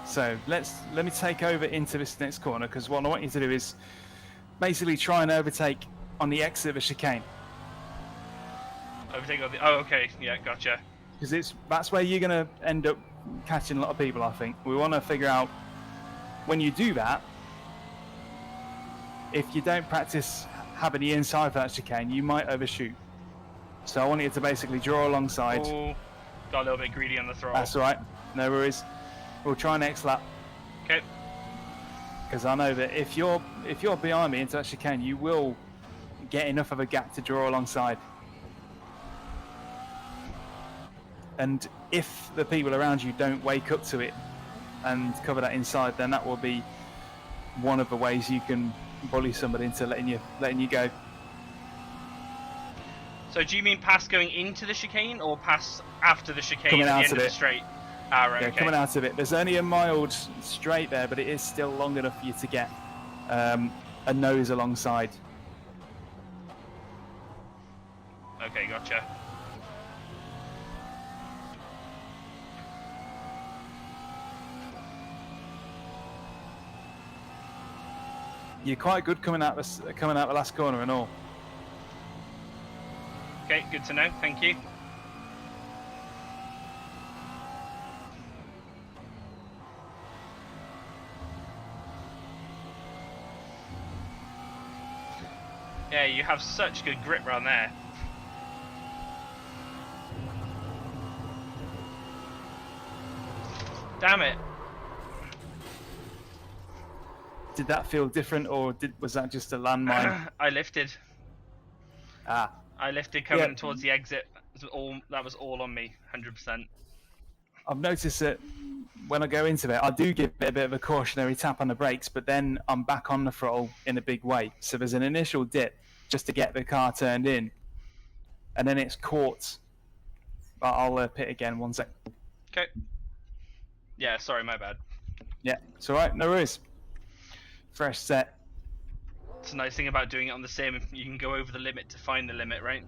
So let me take over into this next corner, because what I want you to do is basically try and overtake on the exit of a chicane. Overtake on the... Oh, okay. Yeah, gotcha. Because that's where you're going to end up catching a lot of people, I think. We want to figure out, when you do that, if you don't practice having the inside for that chicane, you might overshoot. So I want you to basically draw alongside. Oh, got a little bit greedy on the throttle. That's all right. No worries. We'll try next lap. Okay. Because I know that if you're behind me into that chicane, you will get enough of a gap to draw alongside. And if the people around you don't wake up to it and cover that inside, then that will be one of the ways you can bully somebody into letting you go. So do you mean pass going into the chicane, or pass after the chicane Coming at the out end of of it. the straight? Ah, right, Yeah, okay. coming out of it. There's only a mild straight there, but it is still long enough for you to get a nose alongside. Okay, gotcha. You're quite good coming out the last corner and all. Okay, good to know. Thank you. Yeah, you have such good grip around there. Damn it. Did that feel different, or was that just a landmine? I lifted. Ah. I lifted coming towards the exit. That was all on me, 100%. I've noticed that when I go into it, I do give it a bit of a cautionary tap on the brakes, but then I'm back on the throttle in a big way. So there's an initial dip just to get the car turned in, and then it's caught. But I'll pit again, 1 sec. Okay. Yeah, sorry, my bad. Yeah, it's all right, no worries. Fresh set. It's a nice thing about doing it on the sim. You can go over the limit to find the limit, right?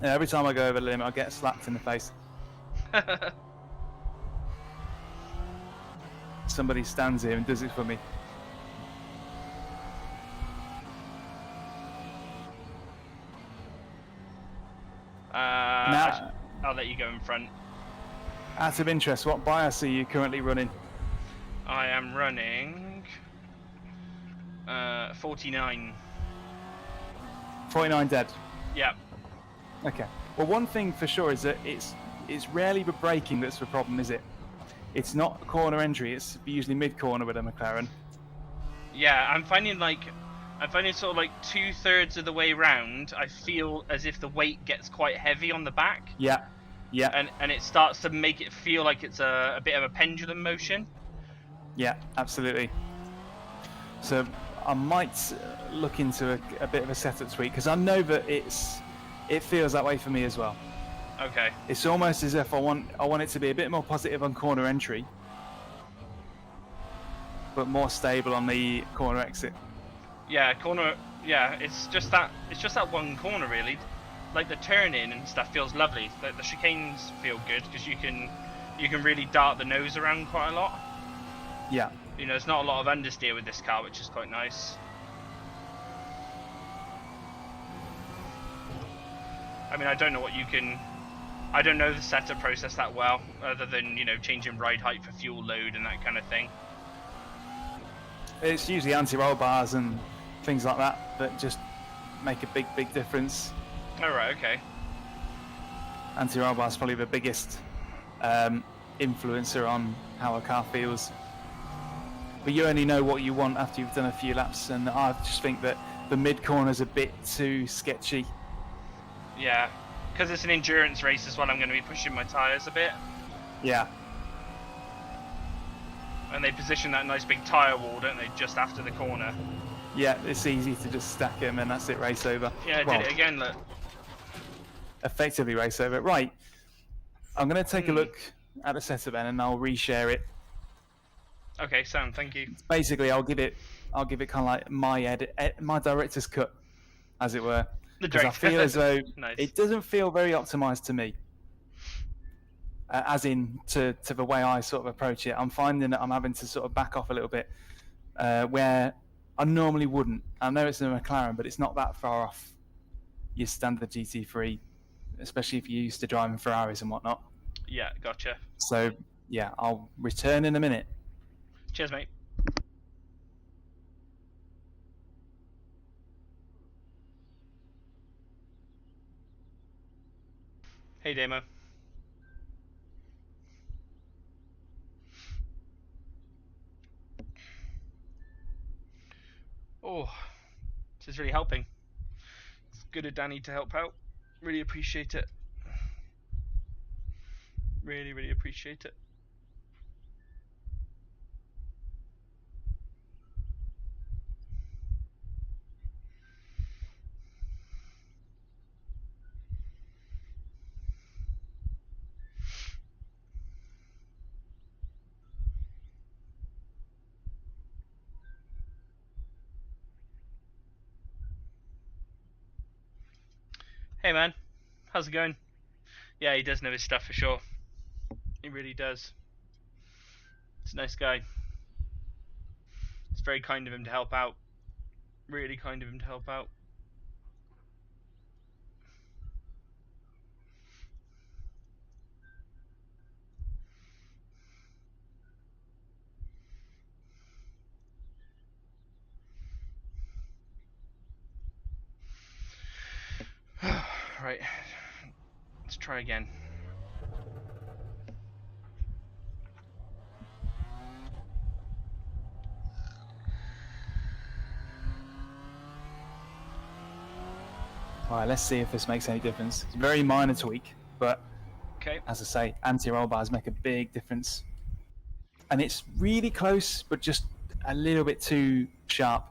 Yeah, every time I go over the limit, I get slapped in the face. Somebody stands here and does it for me. I'll let you go in front. Out of interest, what bias are you currently running? I am running 49. 49 dead. Yeah. Okay. Well, one thing for sure is that it's rarely the braking that's the problem, is it? It's not corner entry. It's usually mid corner with a McLaren. Yeah, I'm finding sort of like 2/3 of the way round, I feel as if the weight gets quite heavy on the back. Yeah. Yeah. And it starts to make it feel like it's a bit of a pendulum motion. Yeah, absolutely. So I might look into a bit of a setup tweak, because I know that it feels that way for me as well. Okay. It's almost as if I want it to be a bit more positive on corner entry, but more stable on the corner exit. Yeah, corner. Yeah, it's just that one corner really. Like the turn in and stuff feels lovely. The chicanes feel good because you can really dart the nose around quite a lot. Yeah. You know, there's not a lot of understeer with this car, which is quite nice. I mean, I don't know the setup process that well, other than, you know, changing ride height for fuel load and that kind of thing. It's usually anti-roll bars and things like that just make a big difference. Oh, right, okay. Anti-roll bars is probably the biggest influencer on how a car feels. But you only know what you want after you've done a few laps, and I just think that the mid corner's a bit too sketchy. Yeah, because it's an endurance race as well, I'm going to be pushing my tyres a bit. Yeah. And they position that nice big tyre wall, don't they, just after the corner. Yeah, it's easy to just stack him and that's it, race over. Yeah, I did it again, look. Effectively race over. Right. I'm going to take a look at the setup then and I'll reshare it. Okay, Sam, thank you. Basically, I'll give it kind of like my director's cut, as it were. Because I feel as though nice. It doesn't feel very optimized to me. As in to the way I sort of approach it. I'm finding that I'm having to sort of back off a little bit where I normally wouldn't. I know it's a McLaren, but it's not that far off your standard GT3, especially if you're used to driving Ferraris and whatnot. Yeah, gotcha. So, yeah, I'll return in a minute. Cheers, mate. Hey, Damo. Oh, this is really helping. It's good of Danny to help out. Really appreciate it. Really, really appreciate it. Hey, man. How's it going? Yeah, he does know his stuff for sure. He really does. He's a nice guy. It's very kind of him to help out. Really kind of him to help out. Right. Let's try again. All right, let's see if this makes any difference. It's a very minor tweak, but okay. As I say, anti-roll bars make a big difference. And it's really close, but just a little bit too sharp.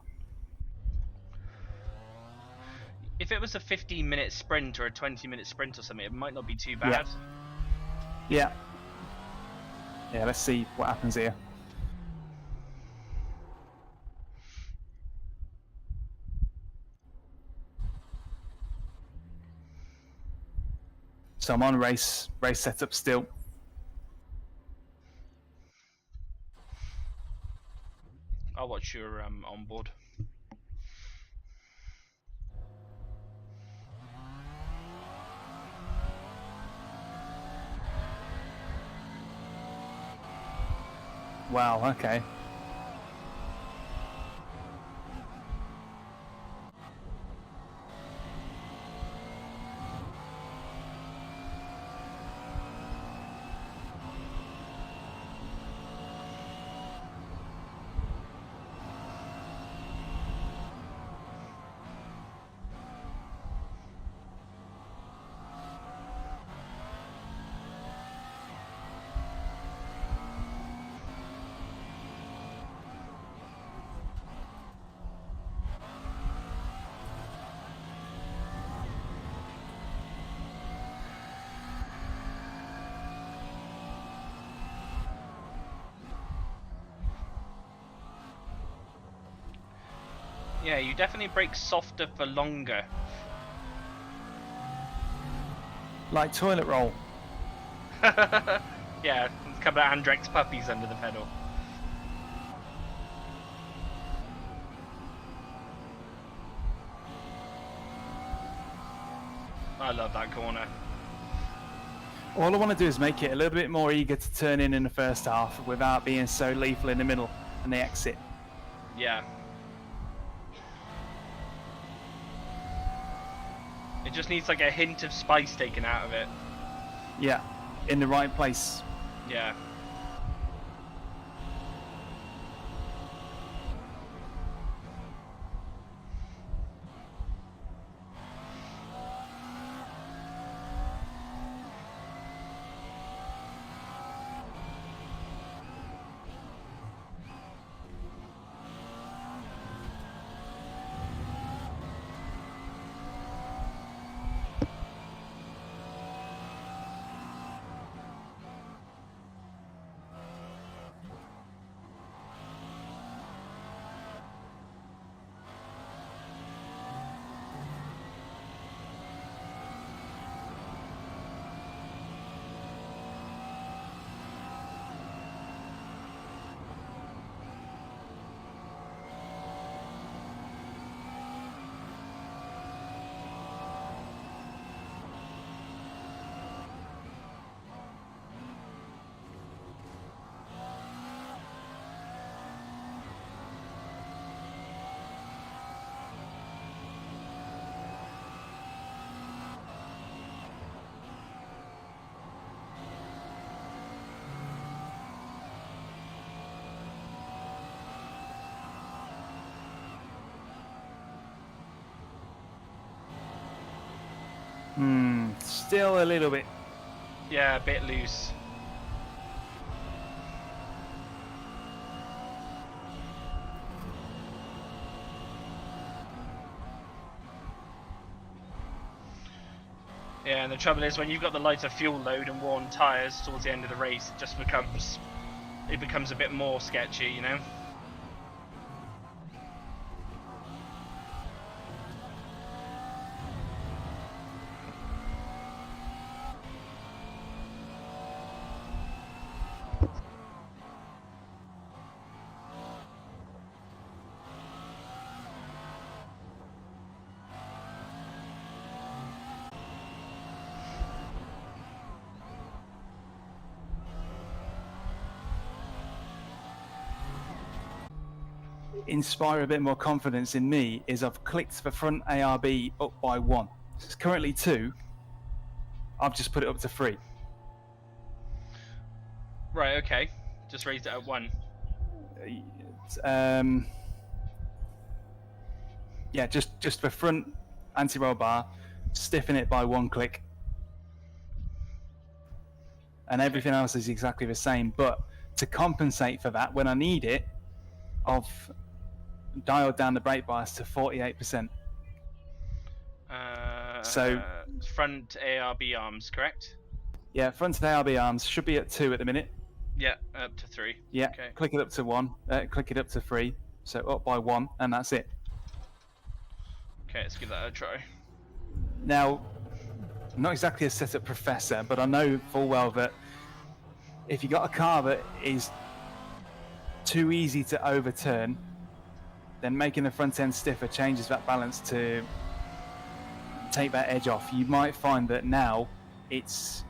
If it was a 15-minute sprint or a 20-minute sprint or something, it might not be too bad. Yeah. Yeah, let's see what happens here. So I'm on race setup still. I'll watch your onboard. Wow, okay. Yeah, you definitely brake softer for longer. Like toilet roll. Yeah, a couple of Andrex puppies under the pedal. I love that corner. All I want to do is make it a little bit more eager to turn in the first half without being so lethal in the middle and the exit. Yeah. It just needs like a hint of spice taken out of it. Yeah, in the right place. Yeah. Still a little bit. Yeah, a bit loose. Yeah, and the trouble is when you've got the lighter fuel load and worn tyres towards the end of the race, it just becomes a bit more sketchy, you know? Inspire a bit more confidence in me is I've clicked the front ARB up by 1. It's currently 2. I've just put it up to 3. Right, okay. Just raised it at 1. Yeah, just the front anti-roll bar, stiffen it by 1 click. And everything else is exactly the same. But to compensate for that, when I need it, I've dialed down the brake bias to 48%. So front ARB arms, correct? Yeah, front ARB arms should be at 2 at the minute. Yeah, up to 3. Yeah, okay. Click it up to 1, click it up to 3, so up by 1, and that's it. Okay, let's give that a try. Now, I'm not exactly a setup professor, but I know full well that if you got a car that is too easy to overturn, then making the front end stiffer changes that balance to take that edge off. You might find that now it's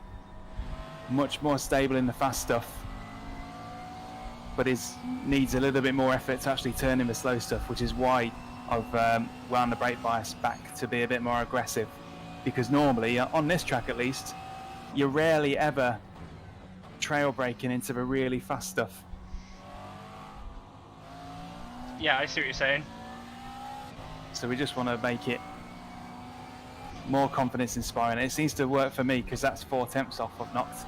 much more stable in the fast stuff, but needs a little bit more effort to actually turn in the slow stuff, which is why I've wound the brake bias back to be a bit more aggressive. Because normally, on this track at least, you're rarely ever trail braking into the really fast stuff. Yeah, I see what you're saying. So we just want to make it more confidence inspiring. It seems to work for me because that's 4 tenths off I've knocked.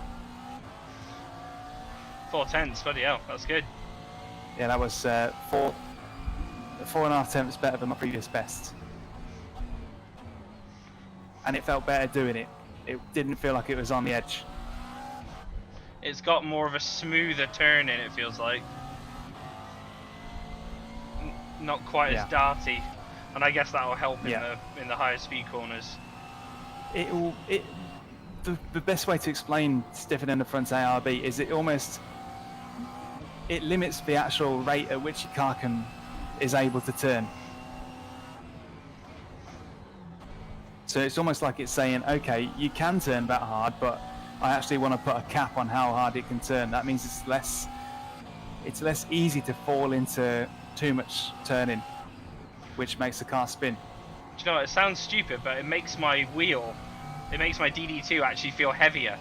4 tenths, bloody hell, that's good. Yeah, that was 4.5 tenths better than my previous best. And it felt better doing it. It didn't feel like it was on the edge. It's got more of a smoother turn in, it feels like. Not quite as darty, and I guess that will help in the higher speed corners. The best way to explain stiffening the front ARB is it limits the actual rate at which your car is able to turn. So it's almost like it's saying, okay, you can turn that hard, but I actually want to put a cap on how hard it can turn. That means it's less easy to fall into too much turning, which makes the car spin. Do you know what, it sounds stupid, but it makes my DD2 actually feel heavier.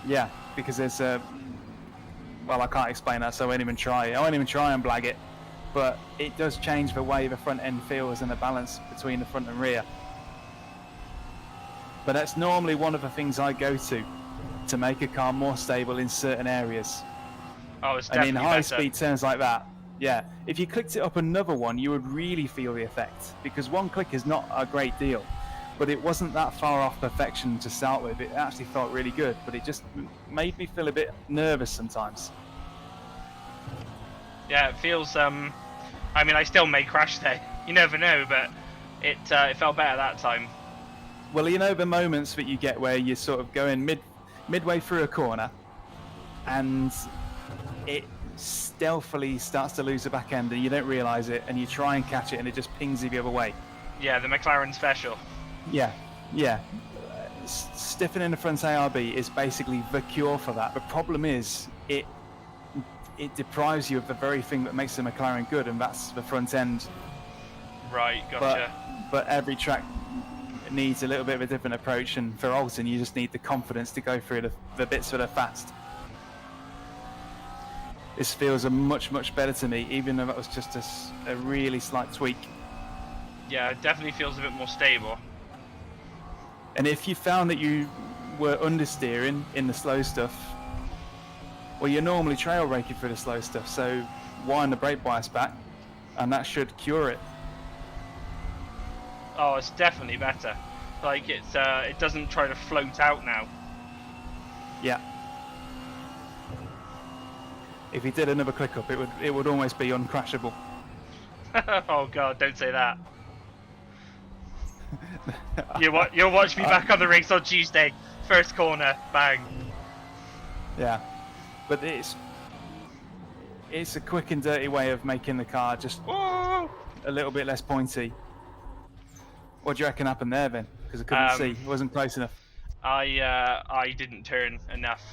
Yeah, because there's well, I can't explain that, so I won't even try and blag it, but it does change the way the front end feels and the balance between the front and rear. But that's normally one of the things I go to make a car more stable in certain areas. Oh, it's definitely and in high speed turns like that, yeah, if you clicked it up another one, you would really feel the effect, because 1 click is not a great deal, but it wasn't that far off perfection to start with. It actually felt really good, but it just made me feel a bit nervous sometimes. Yeah, it feels I mean, I still may crash there, you never know, but it felt better that time. Well, you know the moments that you get where you're sort of going midway through a corner and it stealthily starts to lose the back end and you don't realise it, and you try and catch it and it just pings you the other way. Yeah, the Mclaren special. Yeah. Stiffening the front ARB is basically the cure for that. The problem is it deprives you of the very thing that makes the Mclaren good, and that's the front end. Right, gotcha. But every track needs a little bit of a different approach, and for Alton you just need the confidence to go through the bits that are fast. This feels much better to me, even though that was just a really slight tweak. Yeah, it definitely feels a bit more stable. And if you found that you were understeering in the slow stuff, well, you're normally trail braking for the slow stuff, so wind the brake bias back, and that should cure it. Oh, it's definitely better. Like it doesn't try to float out now. Yeah. If you did another click up, it would almost be uncrashable. Oh god, don't say that. You'll watch me back on the race on Tuesday. First corner, bang. Yeah, but it's a quick and dirty way of making the car just Whoa! a little bit less pointy. What do you reckon happened there, then? Because I couldn't see. It wasn't close enough. I didn't turn enough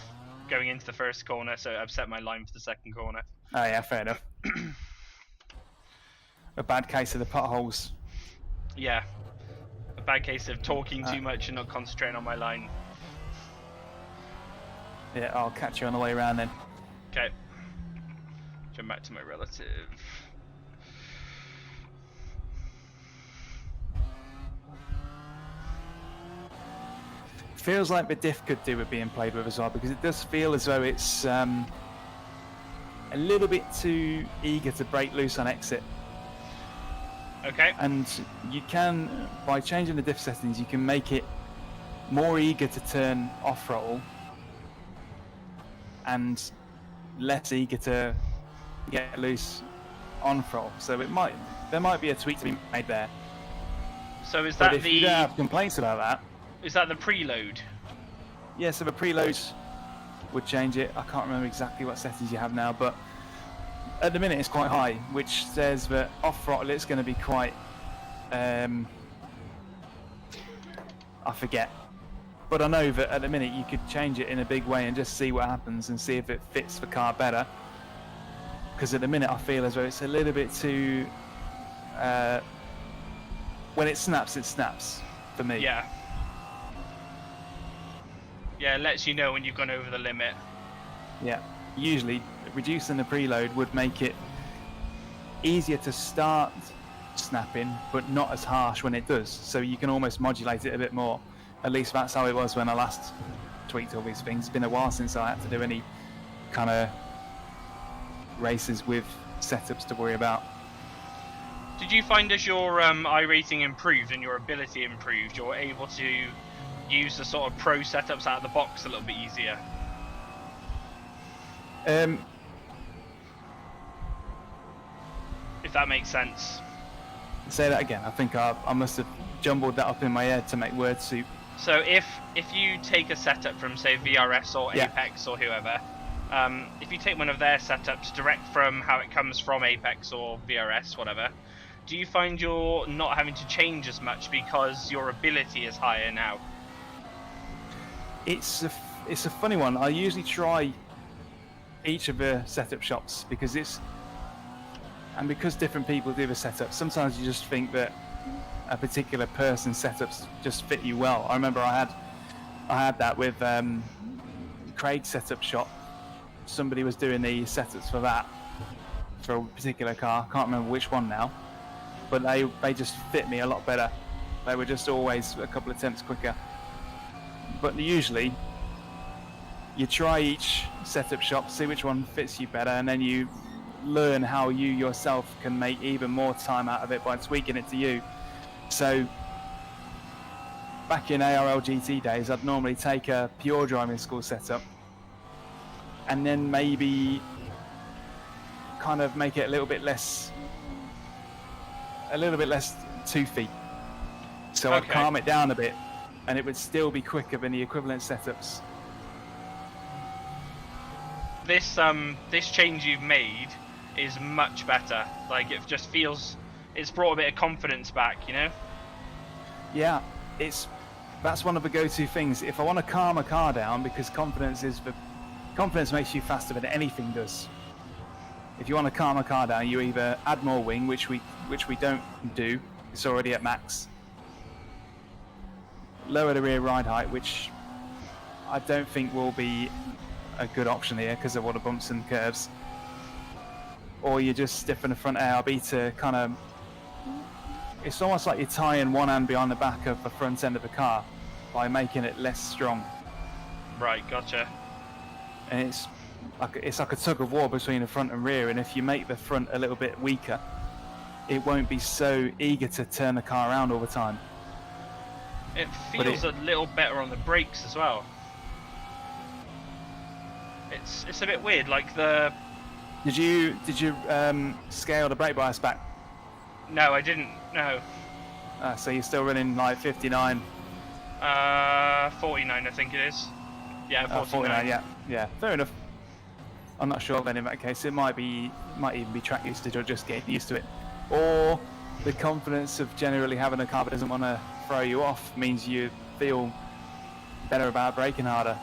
going into the first corner, so I upset my line for the second corner. Oh yeah, fair enough. A bad case of the potholes. Yeah, a bad case of talking too much and not concentrating on my line. Yeah, I'll catch you on the way around then. Okay. Jump back to my relative. Feels like the diff could do with being played with as well, because it does feel as though it's a little bit too eager to break loose on exit. Okay. And you can, by changing the diff settings, you can make it more eager to turn off throttle and less eager to get loose on throttle. So there might be a tweak to be made there. So is But that if you don't have complaints about that, is that the preload? yeah, so the preloads would change it. I can't remember exactly what settings you have now, but at the minute it's quite high, which says that off throttle it's going to be quite, I forget. But I know that at the minute you could change it in a big way and just see what happens and see if it fits the car better. Because at the minute I feel as though it's a little bit too, when it snaps for me. Yeah. Yeah, it lets you know when you've gone over the limit. Yeah, usually reducing the preload would make it easier to start snapping, but not as harsh when it does. So you can almost modulate it a bit more. At least that's how it was when I last tweaked all these things. It's been a while since I had to do any kind of races with setups to worry about. Did you find as your iRating improved and your ability improved, you're able to use the sort of pro setups out of the box a little bit easier? If that makes sense. Say that again. I think I must have jumbled that up in my head to make word soup. So if you take a setup from, say, VRS or Apex or whoever, if you take one of their setups direct from how it comes from Apex or VRS, whatever, do you find you're not having to change as much because your ability is higher now? It's a funny one. I usually try each of the setup shops because different people do the setup. Sometimes you just think that a particular person's setups just fit you well. I remember I had that with Craig's setup shop. Somebody was doing the setups for that for a particular car. I can't remember which one now, but they just fit me a lot better. They were just always a couple of attempts quicker. But usually you try each setup shop, see which one fits you better, and then you learn how you yourself can make even more time out of it by tweaking it to you. So back in ARL GT days, I'd normally take a pure driving school setup and then maybe kind of make it a little bit less toothy. So I'd calm it down a bit and it would still be quicker than the equivalent setups. This change you've made is much better. Like, it just feels it's brought a bit of confidence back, you know? Yeah, that's one of the go-to things. If I want to calm a car down, because confidence makes you faster than anything does. If you want to calm a car down, you either add more wing, which we don't do. It's already at max. Lower the rear ride height, which I don't think will be a good option here because of all the bumps and curves. Or you just stiffen the front ARB to kind of... It's almost like you're tying one hand behind the back of the front end of the car. by making it less strong. Right, gotcha. And it's like a tug of war between the front and rear. And if you make the front a little bit weaker, it won't be so eager to turn the car around all the time. It feels a little better on the brakes as well. It's a bit weird, like the... Did you scale the brake bias back? No, I didn't, no. So you're still running like 59? 49 I think it is. Yeah, 49. Yeah, fair enough. I'm not sure then in that case. It might even be track usage or just getting used to it. Or the confidence of generally having a car that doesn't want to throw you off means you feel better about braking harder.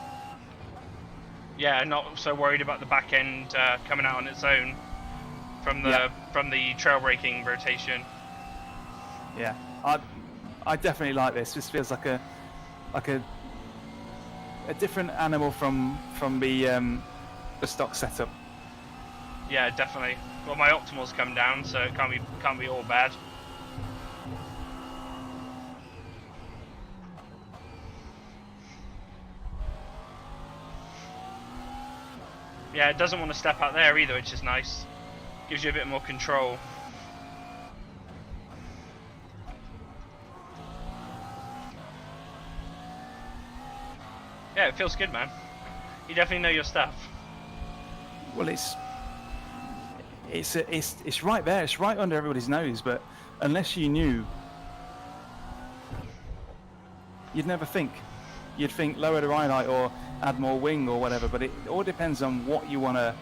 Yeah, not so worried about the back end coming out on its own from the trail braking rotation. Yeah, I definitely like this. This feels like a different animal from the stock setup. Yeah, definitely. Well, my optimal's come down, so it can't be all bad. Yeah, it doesn't want to step out there either, which is nice. Gives you a bit more control. Yeah, it feels good, man. You definitely know your stuff. Well, it's right there. It's right under everybody's nose. But unless you knew, you'd never think. You'd think lower the ride height or add more wing or whatever. But it all depends on what you want to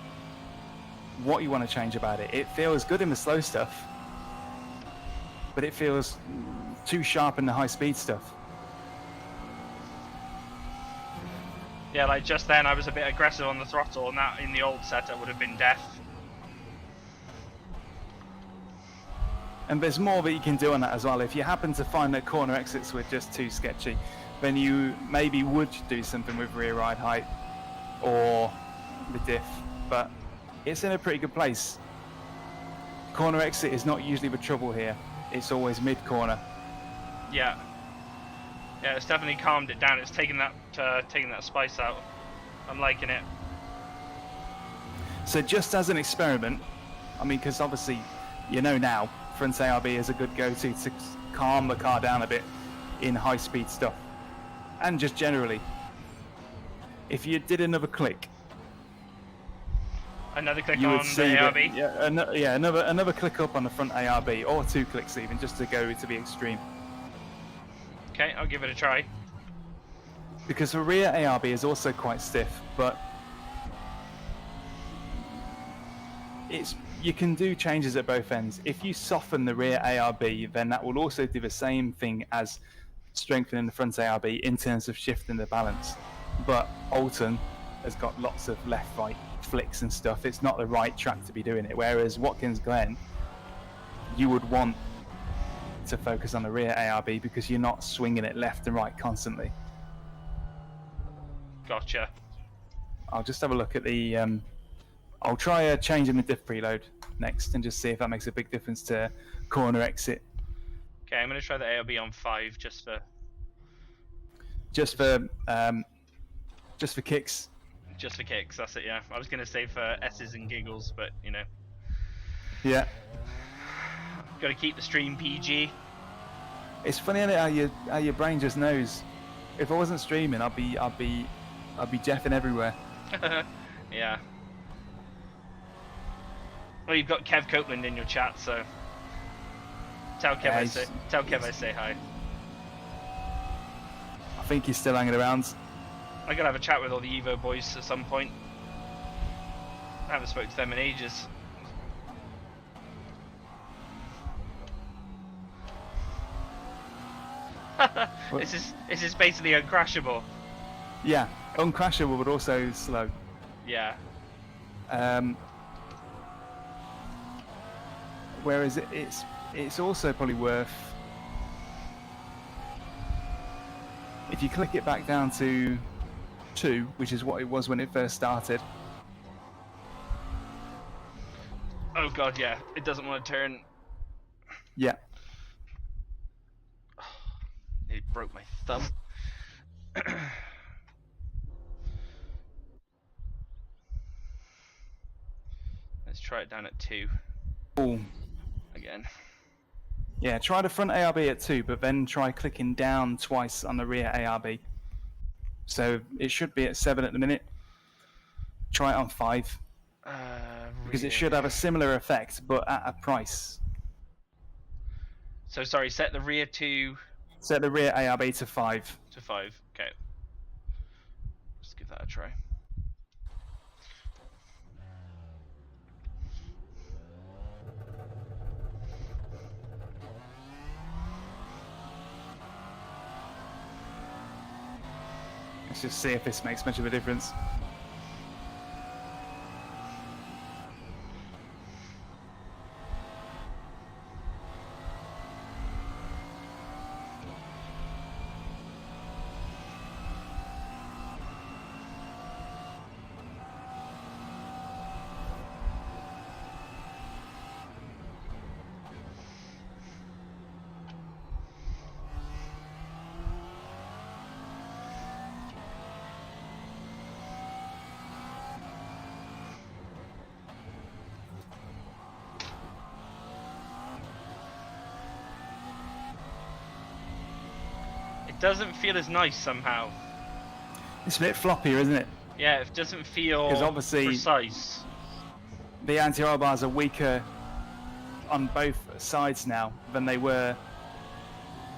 change about it. It feels good in the slow stuff, but it feels too sharp in the high speed stuff. Yeah, like just then I was a bit aggressive on the throttle, and that in the old setup would have been death. And there's more that you can do on that as well. If you happen to find that corner exits were just too sketchy, then you maybe would do something with rear ride height or the diff, but it's in a pretty good place. Corner exit is not usually the trouble here. It's always mid-corner. Yeah. Yeah, it's definitely calmed it down. It's taken that spice out. I'm liking it. So just as an experiment, I mean, because obviously, you know now, front ARB is a good go-to to calm the car down a bit in high-speed stuff. And just generally, if you did another click, another click you on would see the ARB? another click up on the front ARB, or 2 clicks even, just to go to the extreme. Okay, I'll give it a try. Because the rear ARB is also quite stiff, but you can do changes at both ends. If you soften the rear ARB, then that will also do the same thing as strengthening the front ARB in terms of shifting the balance. But Alton has got lots of left-right flicks and stuff. It's not the right track to be doing it. Whereas Watkins Glen, you would want to focus on the rear ARB because you're not swinging it left and right constantly. Gotcha. I'll just have a look at the... I'll try changing the diff preload next and just see if that makes a big difference to corner exit. Okay, I'm going to try the ARB on 5 just for kicks. Just for kicks, that's it, yeah. I was going to say for S's and giggles, but, you know. Yeah. Got to keep the stream PG. It's funny, isn't it, how your brain just knows. If I wasn't streaming, I'd be jeffing everywhere. Yeah. Well, you've got Kev Copeland in your chat, so tell Kev I say hi. I think he's still hanging around. I gotta have a chat with all the Evo boys at some point. I haven't spoken to them in ages. This is basically uncrashable. Yeah, uncrashable but also slow. Yeah. Whereas it's also probably worth, if you click it back down to 2, which is what it was when it first started. Oh god, yeah. It doesn't want to turn. Yeah. It broke my thumb. Let's try it down at 2 Ooh. again. Yeah, try the front ARB at 2, but then try clicking down twice on the rear ARB. So it should be at 7 at the minute. Try it on 5. Because it should have a similar effect, but at a price. So sorry, set the rear to... Set the rear ARB to 5. To 5, okay. Let's give that a try. Let's just see if this makes much of a difference. Doesn't feel as nice somehow. It's a bit floppier, isn't it? Yeah, it doesn't feel obviously precise. The anti-roll bars are weaker on both sides now than they were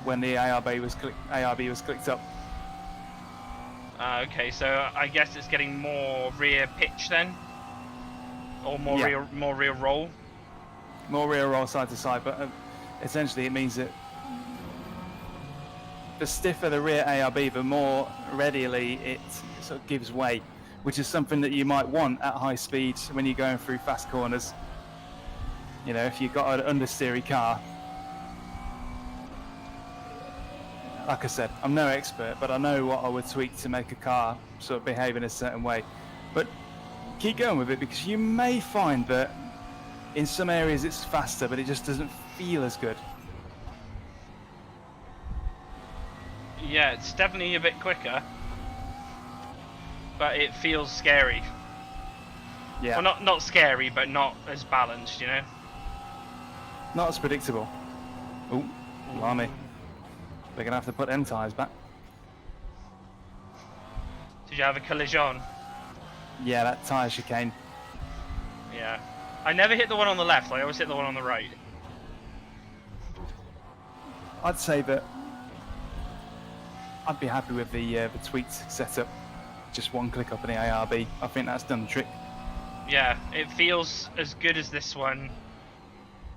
when the ARB was clicked up. Okay, so I guess it's getting more rear pitch then, or more rear roll. More rear roll side to side, but essentially it means that the stiffer the rear ARB, the more readily it sort of gives way, which is something that you might want at high speed when you're going through fast corners. You know, if you've got an understeery car. Like I said, I'm no expert, but I know what I would tweak to make a car sort of behave in a certain way. But keep going with it, because you may find that in some areas it's faster, but it just doesn't feel as good. Yeah, it's definitely a bit quicker, but it feels scary. Yeah. Well, not scary, but not as balanced, you know? Not as predictable. Oh, blimey. We're going to have to put them tyres back. Did you have a collision? Yeah, that tyre chicane. Yeah. I never hit the one on the left, I always hit the one on the right. I'd say that I'd be happy with the tweaked setup. Just one click up in the ARB. I think that's done the trick. Yeah, it feels as good as this one,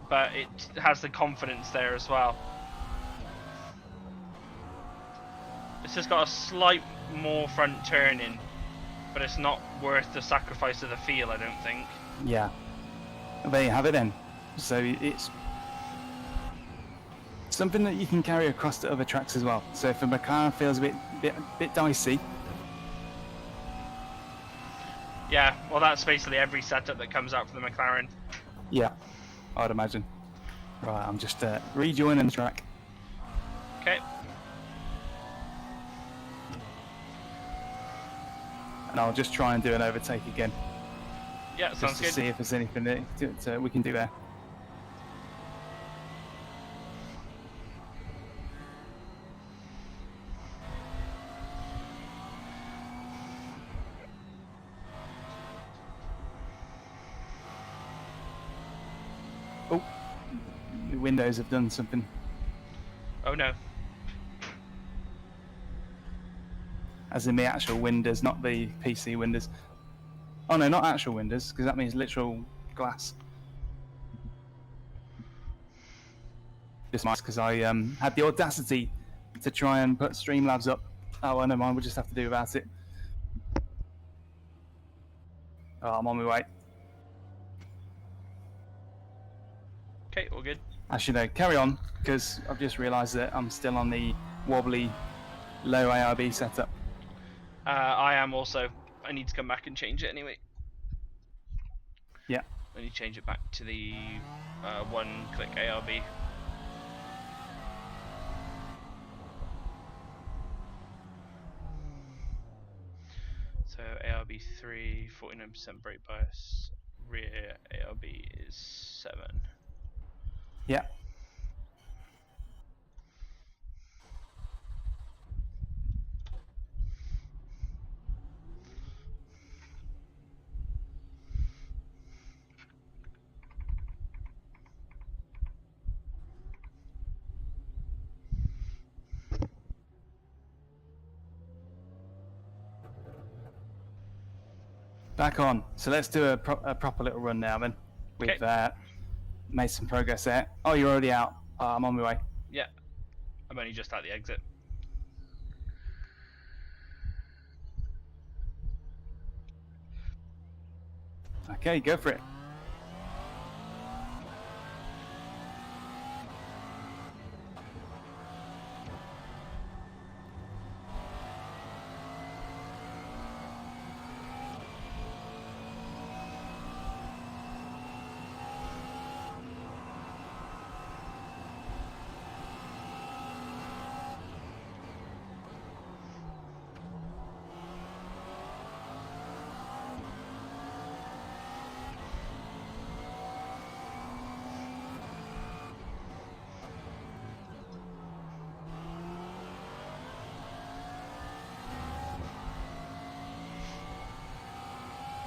but it has the confidence there as well. It's just got a slight more front turning, but it's not worth the sacrifice of the feel, I don't think. Yeah. There you have it then. So it's something that you can carry across to other tracks as well. So if the Mclaren feels a bit dicey. Yeah, well that's basically every setup that comes out for the Mclaren. Yeah, I'd imagine. Right, I'm just rejoining the track. Okay. And I'll just try and do an overtake again. Yeah, sounds just good. to see if there's anything that we can do there. Oh, the windows have done something. Oh no. As in the actual windows, not the PC windows. Oh no, not actual windows, because that means literal glass. Just nice, because I had the audacity to try and put Streamlabs up. Oh, well, never mind, we'll just have to do without it. Oh, I'm on my way. Okay, all good. Actually, no, carry on, because I've just realised that I'm still on the wobbly, low ARB setup. I am also. I need to come back and change it anyway. Yeah. I need to change it back to the one-click ARB. ARB 3, 49% brake bias. Rear ARB is 7. Yeah. Back on. So let's do a proper little run now then. We've made some progress there. Oh, you're already out. I'm on my way. Yeah, I'm only just at the exit. Okay, go for it.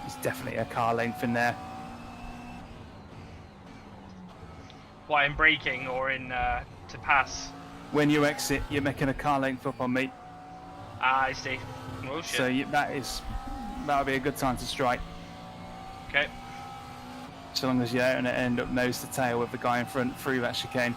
There's definitely a car length in there. Why, in braking or in to pass? When you exit, you're making a car length up on me. Ah, I see. Oh shit. So that'll be a good time to strike. Okay. So long as you don't end up nose to tail with the guy in front through that chicane.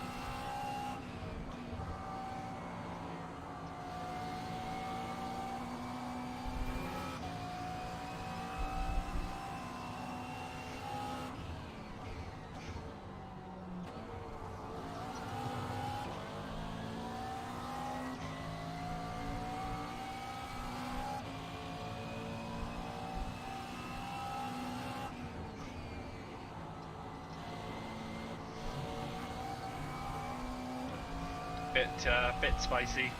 Bit spicy.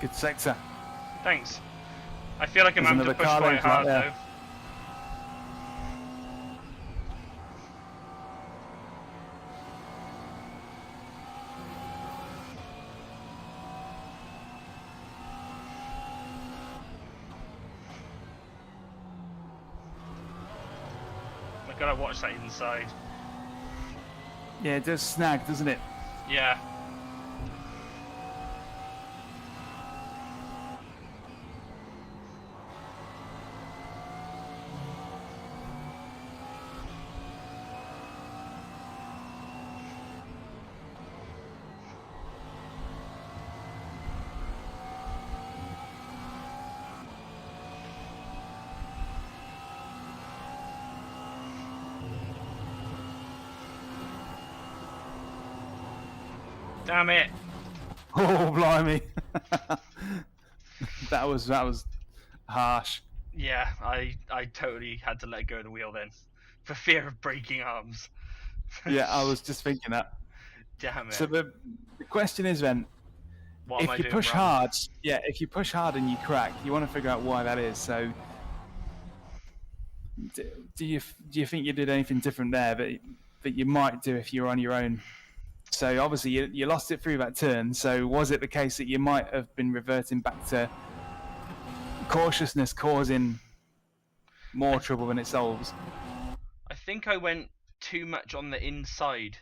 Good sector. Thanks. I feel like I'm There's having to another push car quite length hard right there. though. I gotta watch that inside. Yeah, it does snag, doesn't it? Yeah. Damn it. Oh, blimey. that was harsh. Yeah, I totally had to let go of the wheel then, for fear of breaking arms. Yeah, I was just thinking that. Damn it. So the question is then, What am I if you doing push wrong? hard, if you push hard and you crack, you want to figure out why that is. So do you think you did anything different there that you might do if you're on your own? So obviously you lost it through that turn. So was it the case that you might have been reverting back to cautiousness causing more trouble than it solves? I think I went too much on the inside.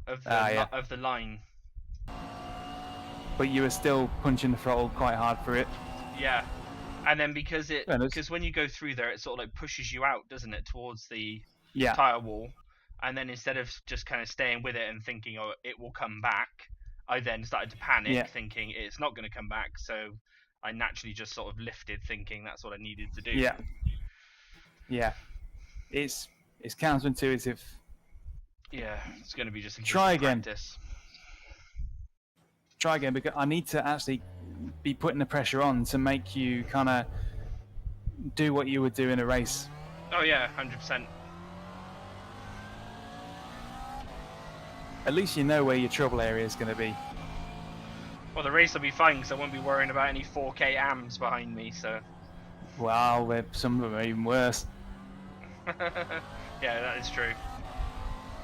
Yeah. of the line. But you were still punching the throttle quite hard for it. Yeah, and then because Fairness. when you go through there, it sort of like pushes you out, doesn't it, towards the Yeah. tire wall, and then instead of just kind of staying with it and thinking, oh, it will come back, I then started to panic, Yeah. thinking it's not going to come back. So I naturally just sort of lifted, thinking that's what I needed to do. Yeah. Yeah. It's counterintuitive. Yeah, it's going to be just a case Try of again. practice. Try again, because I need to actually be putting the pressure on to make you kind of do what you would do in a race. Oh yeah, 100%. At least you know where your trouble area is going to be. Well, the race will be fine because I won't be worrying about any 4K AMs behind me. So. Wow, some of them are even worse. Yeah, that is true.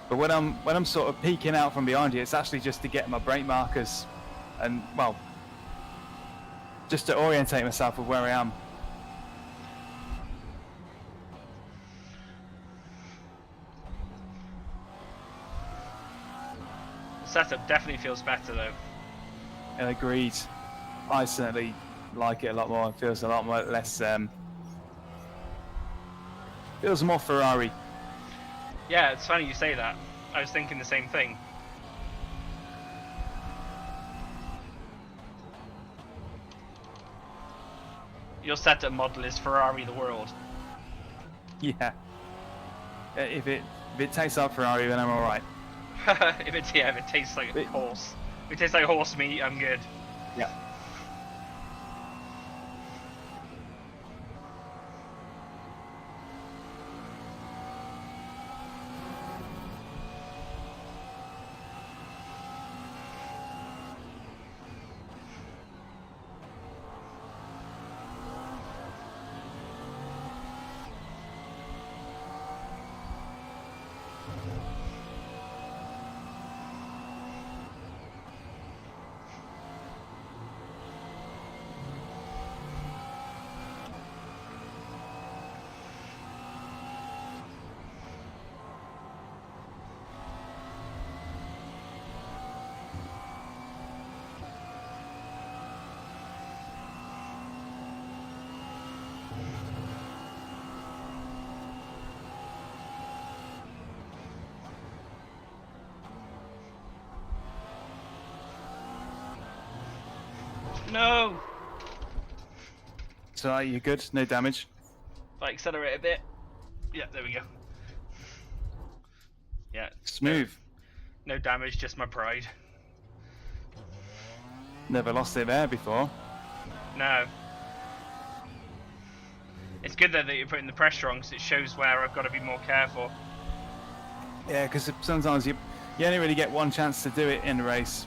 But when I'm sort of peeking out from behind you, it's actually just to get my brake markers, and well, just to orientate myself with where I am. The setup definitely feels better though. Agreed. I certainly like it a lot more. It feels a lot more less. Feels more Ferrari. Yeah, it's funny you say that. I was thinking the same thing. Your setup model is Ferrari the world. Yeah. If it tastes like Ferrari, then I'm all right. if it tastes like a horse. If it tastes like horse meat, I'm good. Yeah. No! So you're good? No damage? If I accelerate a bit. Yeah, there we go. Yeah. Smooth. No damage, just my pride. Never lost it there before. No. It's good though that you're putting the pressure on because it shows where I've got to be more careful. Yeah, because sometimes you only really get one chance to do it in a race.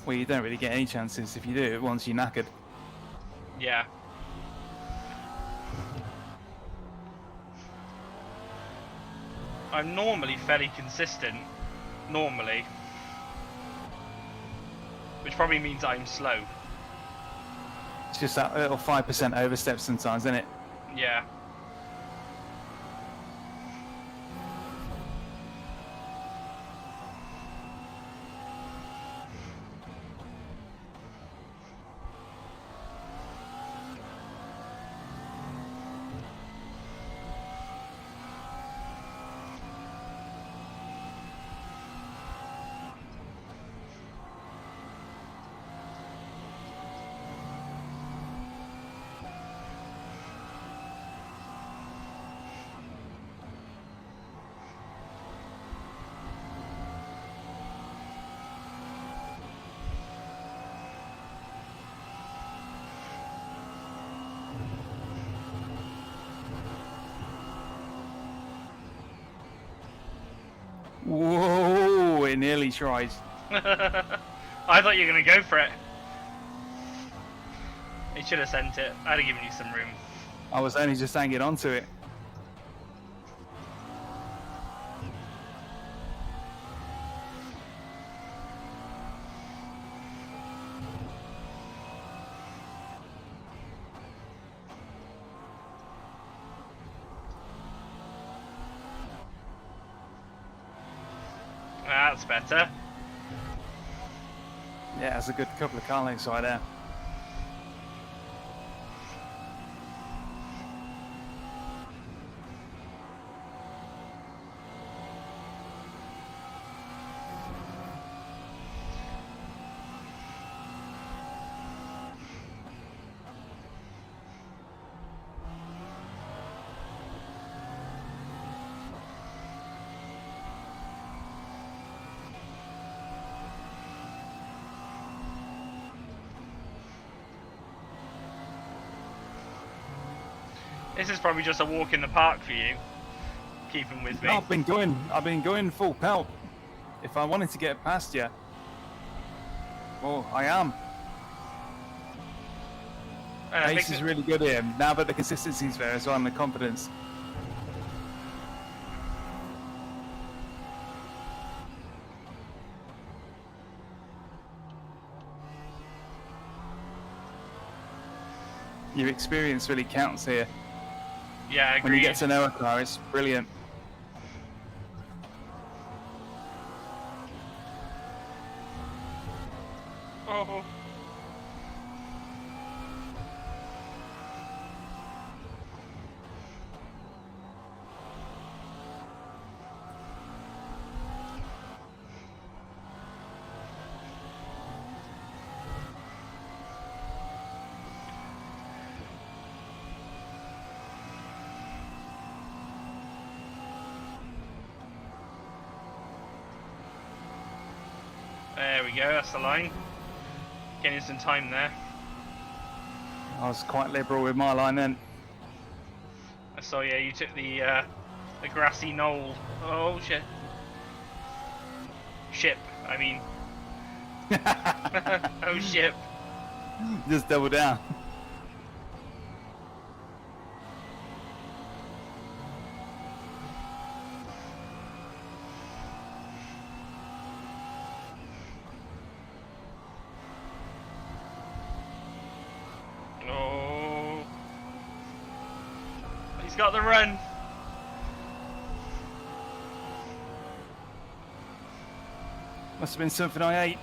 Well, you don't really get any chances if you do it once you're knackered. Yeah. I'm normally fairly consistent. Normally. Which probably means I'm slow. It's just that little 5% overstep sometimes, isn't it? Yeah. Whoa, it nearly tried. I thought you were going to go for it. He should have sent it. I'd have given you some room. I was only just hanging on to it. That's better. Yeah, that's a good couple of car lengths right there. This is probably just a walk in the park for you, keeping with me. I've been going full pelt. If I wanted to get past you, well, I am. Pace is really good here now, but the consistency's there as well, and the confidence. Your experience really counts here. Yeah, I agree. When you get to know a car, it's brilliant. Oh. There we go, that's the line. Getting some time there. I was quite liberal with my line then. I saw, yeah, you took the grassy knoll. Oh shit. Ship, I mean. Oh ship. Just double down. He's got the run. Must have been something I ate.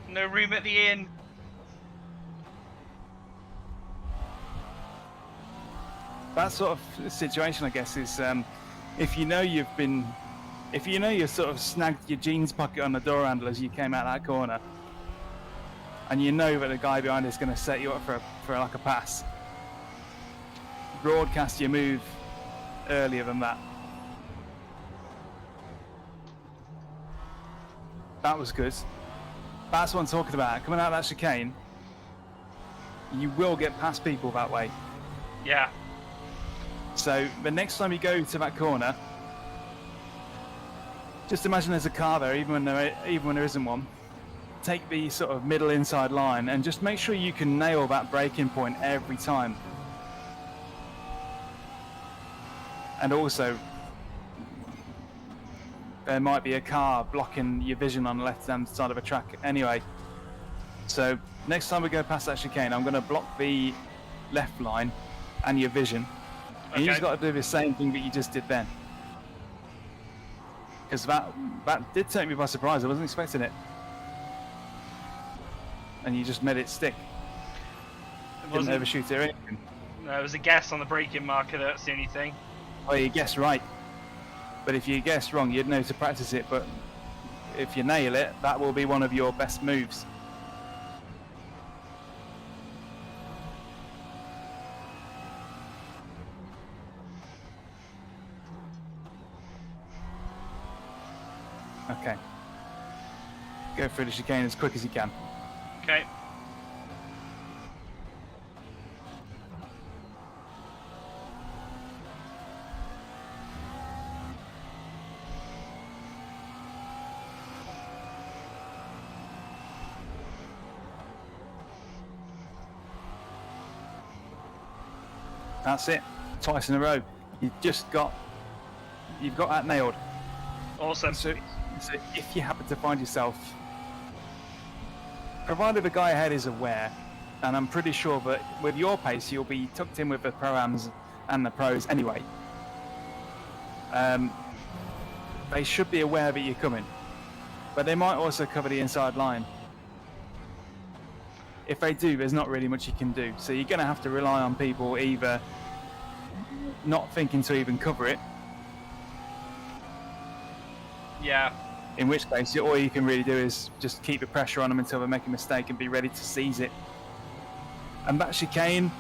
No room at the inn. That sort of situation, I guess, is if you know you've sort of snagged your jeans pocket on the door handle as you came out that corner, and you know that the guy behind is going to set you up for like a pass. Broadcast your move earlier than that. That was good. That's what I'm talking about. Coming out of that chicane, you will get past people that way. Yeah. So the next time you go to that corner, just imagine there's a car there, even when there isn't one. Take the sort of middle inside line and just make sure you can nail that braking point every time. And also, there might be a car blocking your vision on the left-hand side of a track anyway. So next time we go past that chicane, I'm going to block the left line and your vision. And you just got to do the same thing that you just did then. Because that did take me by surprise. I wasn't expecting it. And you just made it stick. Didn't overshoot it or anything. No, it was a guess on the braking marker, that's the only thing. Well, you guessed right. But if you guessed wrong, you'd know to practice it. But if you nail it, that will be one of your best moves. Okay. Go through the chicane as quick as you can. Okay. That's it. Twice in a row. You've got that nailed. Awesome. So if you happen to find yourself, provided the guy ahead is aware, and I'm pretty sure that with your pace you'll be tucked in with the pro-ams and the pros anyway. But they should be aware that you're coming. But they might also cover the inside line. If they do, there's not really much you can do. So you're going to have to rely on people either not thinking to even cover it. Yeah. In which case, all you can really do is just keep the pressure on them until they make a mistake and be ready to seize it. And that chicane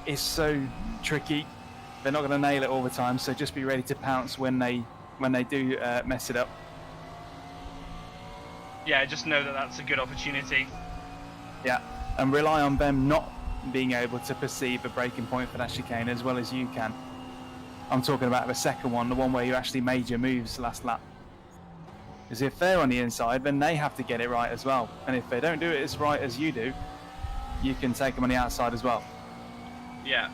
is so tricky. They're not going to nail it all the time, so just be ready to pounce when they do mess it up. Yeah, just know that that's a good opportunity. Yeah, and rely on them not being able to perceive a breaking point for that chicane as well as you can. I'm talking about the second one, the one where you actually made your moves last lap. Because if they're on the inside, then they have to get it right as well. And if they don't do it as right as you do, you can take them on the outside as well. Yeah.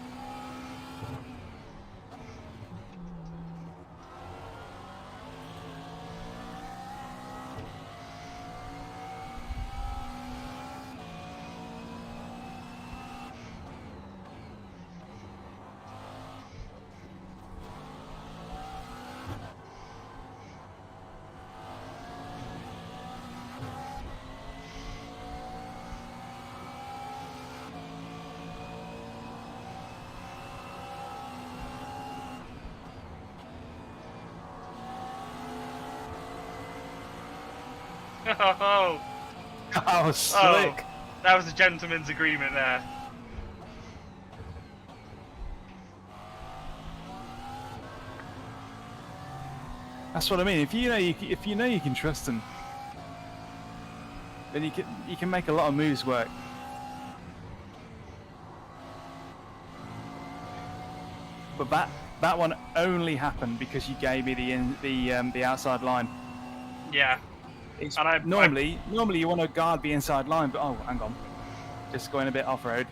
Oh, Oh, slick! That was a gentleman's agreement there. That's what I mean. If you know you can trust them, then you can make a lot of moves work. But that one only happened because you gave me the outside line. Yeah. Normally you want to guard the inside line, but oh, hang on, just going a bit off road.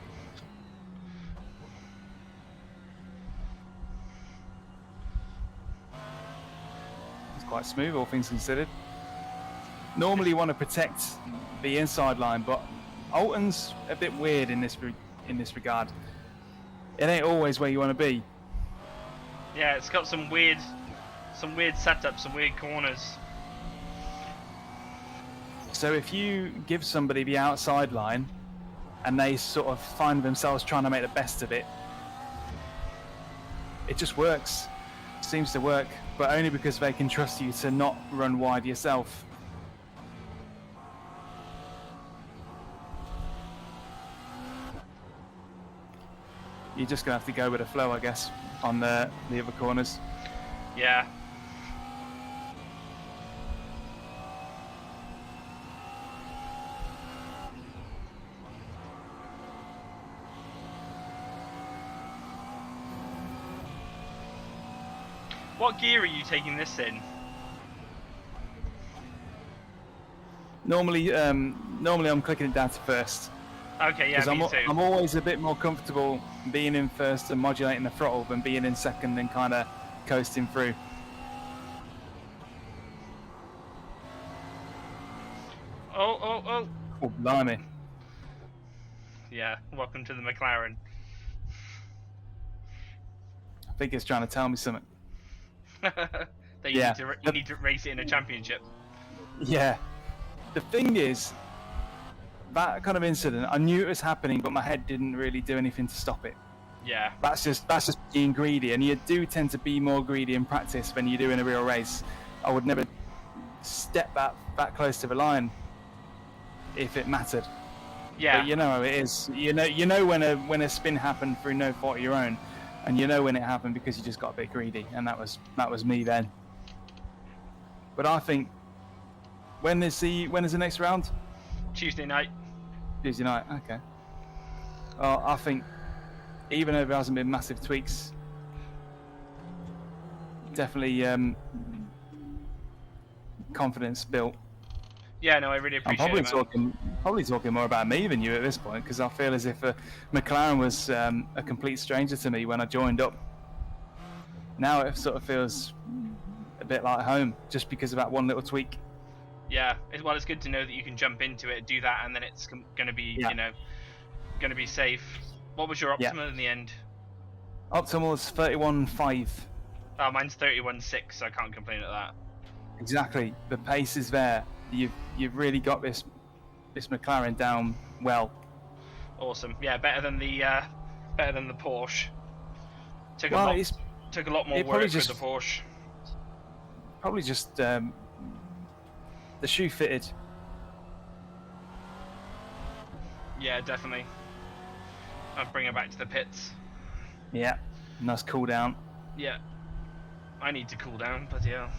It's quite smooth, all things considered. Normally you want to protect the inside line, but Alton's a bit weird in this regard. It ain't always where you want to be. Yeah, it's got some weird setups, some weird corners. So if you give somebody the outside line and they sort of find themselves trying to make the best of it, it just works. It seems to work, but only because they can trust you to not run wide yourself. You're just going to have to go with the flow, I guess, on the other corners. Yeah. What gear are you taking this in? Normally I'm clicking it down to first. Okay, yeah, me too. I'm always a bit more comfortable being in first and modulating the throttle than being in second and kind of coasting through. Oh. Oh, blimey. Yeah, welcome to the Mclaren. I think it's trying to tell me something. That you need to race it in a championship. Yeah. The thing is, that kind of incident, I knew it was happening, but my head didn't really do anything to stop it. Yeah. That's just being greedy, and you do tend to be more greedy in practice than you do in a real race. I would never step that close to the line if it mattered. Yeah. But you know how it is. You know when a spin happened through no fault of your own, and you know when it happened because you just got a bit greedy, and that was me then. But I think when is the next round? Tuesday night. Tuesday night. Okay. Well, I think even though there hasn't been massive tweaks, definitely confidence built. Yeah, no, I really appreciate I'm it. probably talking more about me than you at this point, because I feel as if Mclaren was a complete stranger to me when I joined up. Now it sort of feels a bit like home, just because of that one little tweak. Yeah, well, it's good to know that you can jump into it, do that, and then it's going to be, going to be safe. What was your optimal in the end? Optimal is 31.5. Oh, mine's 31.6, so I can't complain at that. Exactly. The pace is there. You've really got this McLaren down well. Awesome. Yeah, better than the Porsche. Took a Well, lot it's took a lot more it probably work with the just Porsche. the shoe fitted. Yeah, definitely. I'll bring her back to the pits. Yeah, nice cool down. Yeah, I need to cool down, but yeah.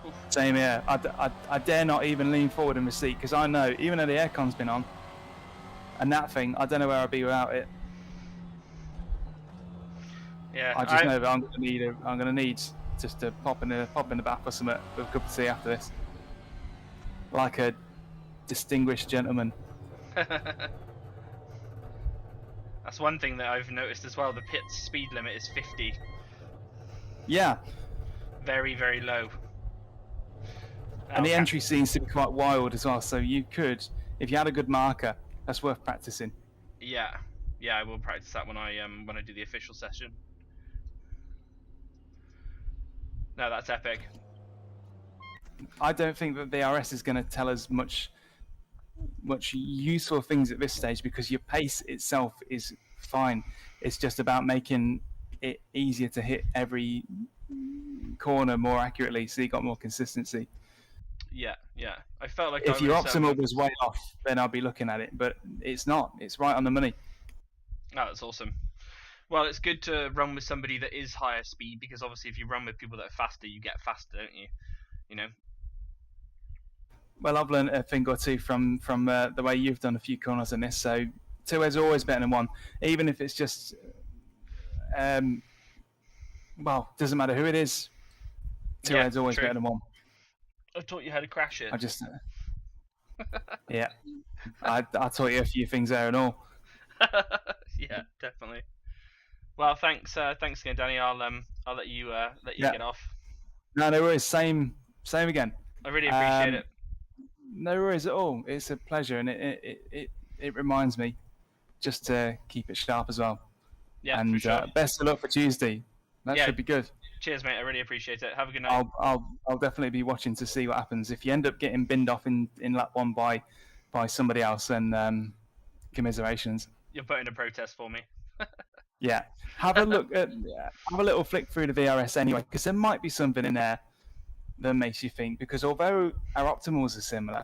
Oof. Same here. I dare not even lean forward in the seat because I know, even though the aircon's been on, and that thing, I don't know where I'd be without it. Yeah, I just know that I'm gonna need just to pop in the bath or something with a cup of tea after this, like a distinguished gentleman. That's one thing that I've noticed as well. The pit's speed limit is 50. Yeah, Very, very low. and the entry seems to be quite wild as well. So you could, if you had a good marker, that's worth practicing. Yeah, yeah, I will practice that when I do the official session. No, that's epic. I don't think that the RS is going to tell us much useful things at this stage because your pace itself is fine. It's just about making it easier to hit every corner more accurately, so you got more consistency. Yeah, yeah. I felt like If I your was. optimal was way off, then I'll be looking at it, but it's not. It's right on the money. Oh, that's awesome. Well, it's good to run with somebody that is higher speed because obviously, if you run with people that are faster, you get faster, don't you? You know. Well, I've learned a thing or two from the way you've done a few corners in this. So two heads are always better than one, even if it's just. Well, doesn't matter who it is. Two heads always true. better than one. I taught you how to crash it. I just. Yeah, I taught you a few things there and all. Yeah, definitely. Well, thanks again, Danny. I'll let you get off. No worries. Same again. I really appreciate it. No worries at all. It's a pleasure, and it reminds me just to keep it sharp as well. Yeah, and for sure. Best of luck for Tuesday. That should be good. Cheers, mate. I really appreciate it. Have a good night. I'll definitely be watching to see what happens. If you end up getting binned off in lap one by somebody else, then commiserations. You're putting a protest for me. Yeah, have a look at have a little flick through the VRS anyway, because there might be something in there that makes you think. Because although our optimals are similar,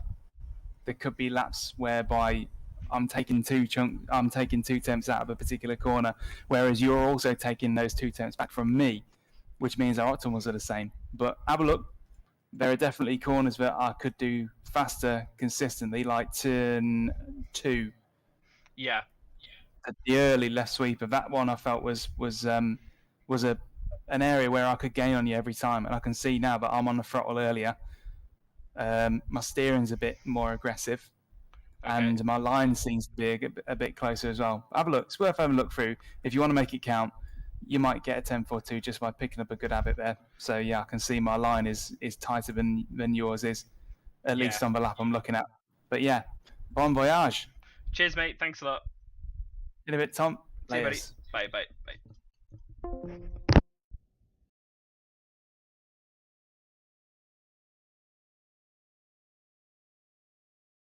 there could be laps whereby I'm taking two tenths out of a particular corner, whereas you're also taking those 2 tenths back from me, which means our optimals are the same. But have a look. There are definitely corners that I could do faster consistently, like turn 2. Yeah. The early left sweep of that one I felt was an area where I could gain on you every time, and I can see now that I'm on the throttle earlier. My steering's a bit more aggressive, and my line seems to be a bit closer as well. Have a look. It's worth having a look through. If you want to make it count, you might get a 10.42 just by picking up a good habit there. So yeah, I can see my line is tighter than yours is, at least on the lap I'm looking at. But yeah, bon voyage. Cheers, mate. Thanks a lot. In a bit, Tom. See you, buddy. Bye.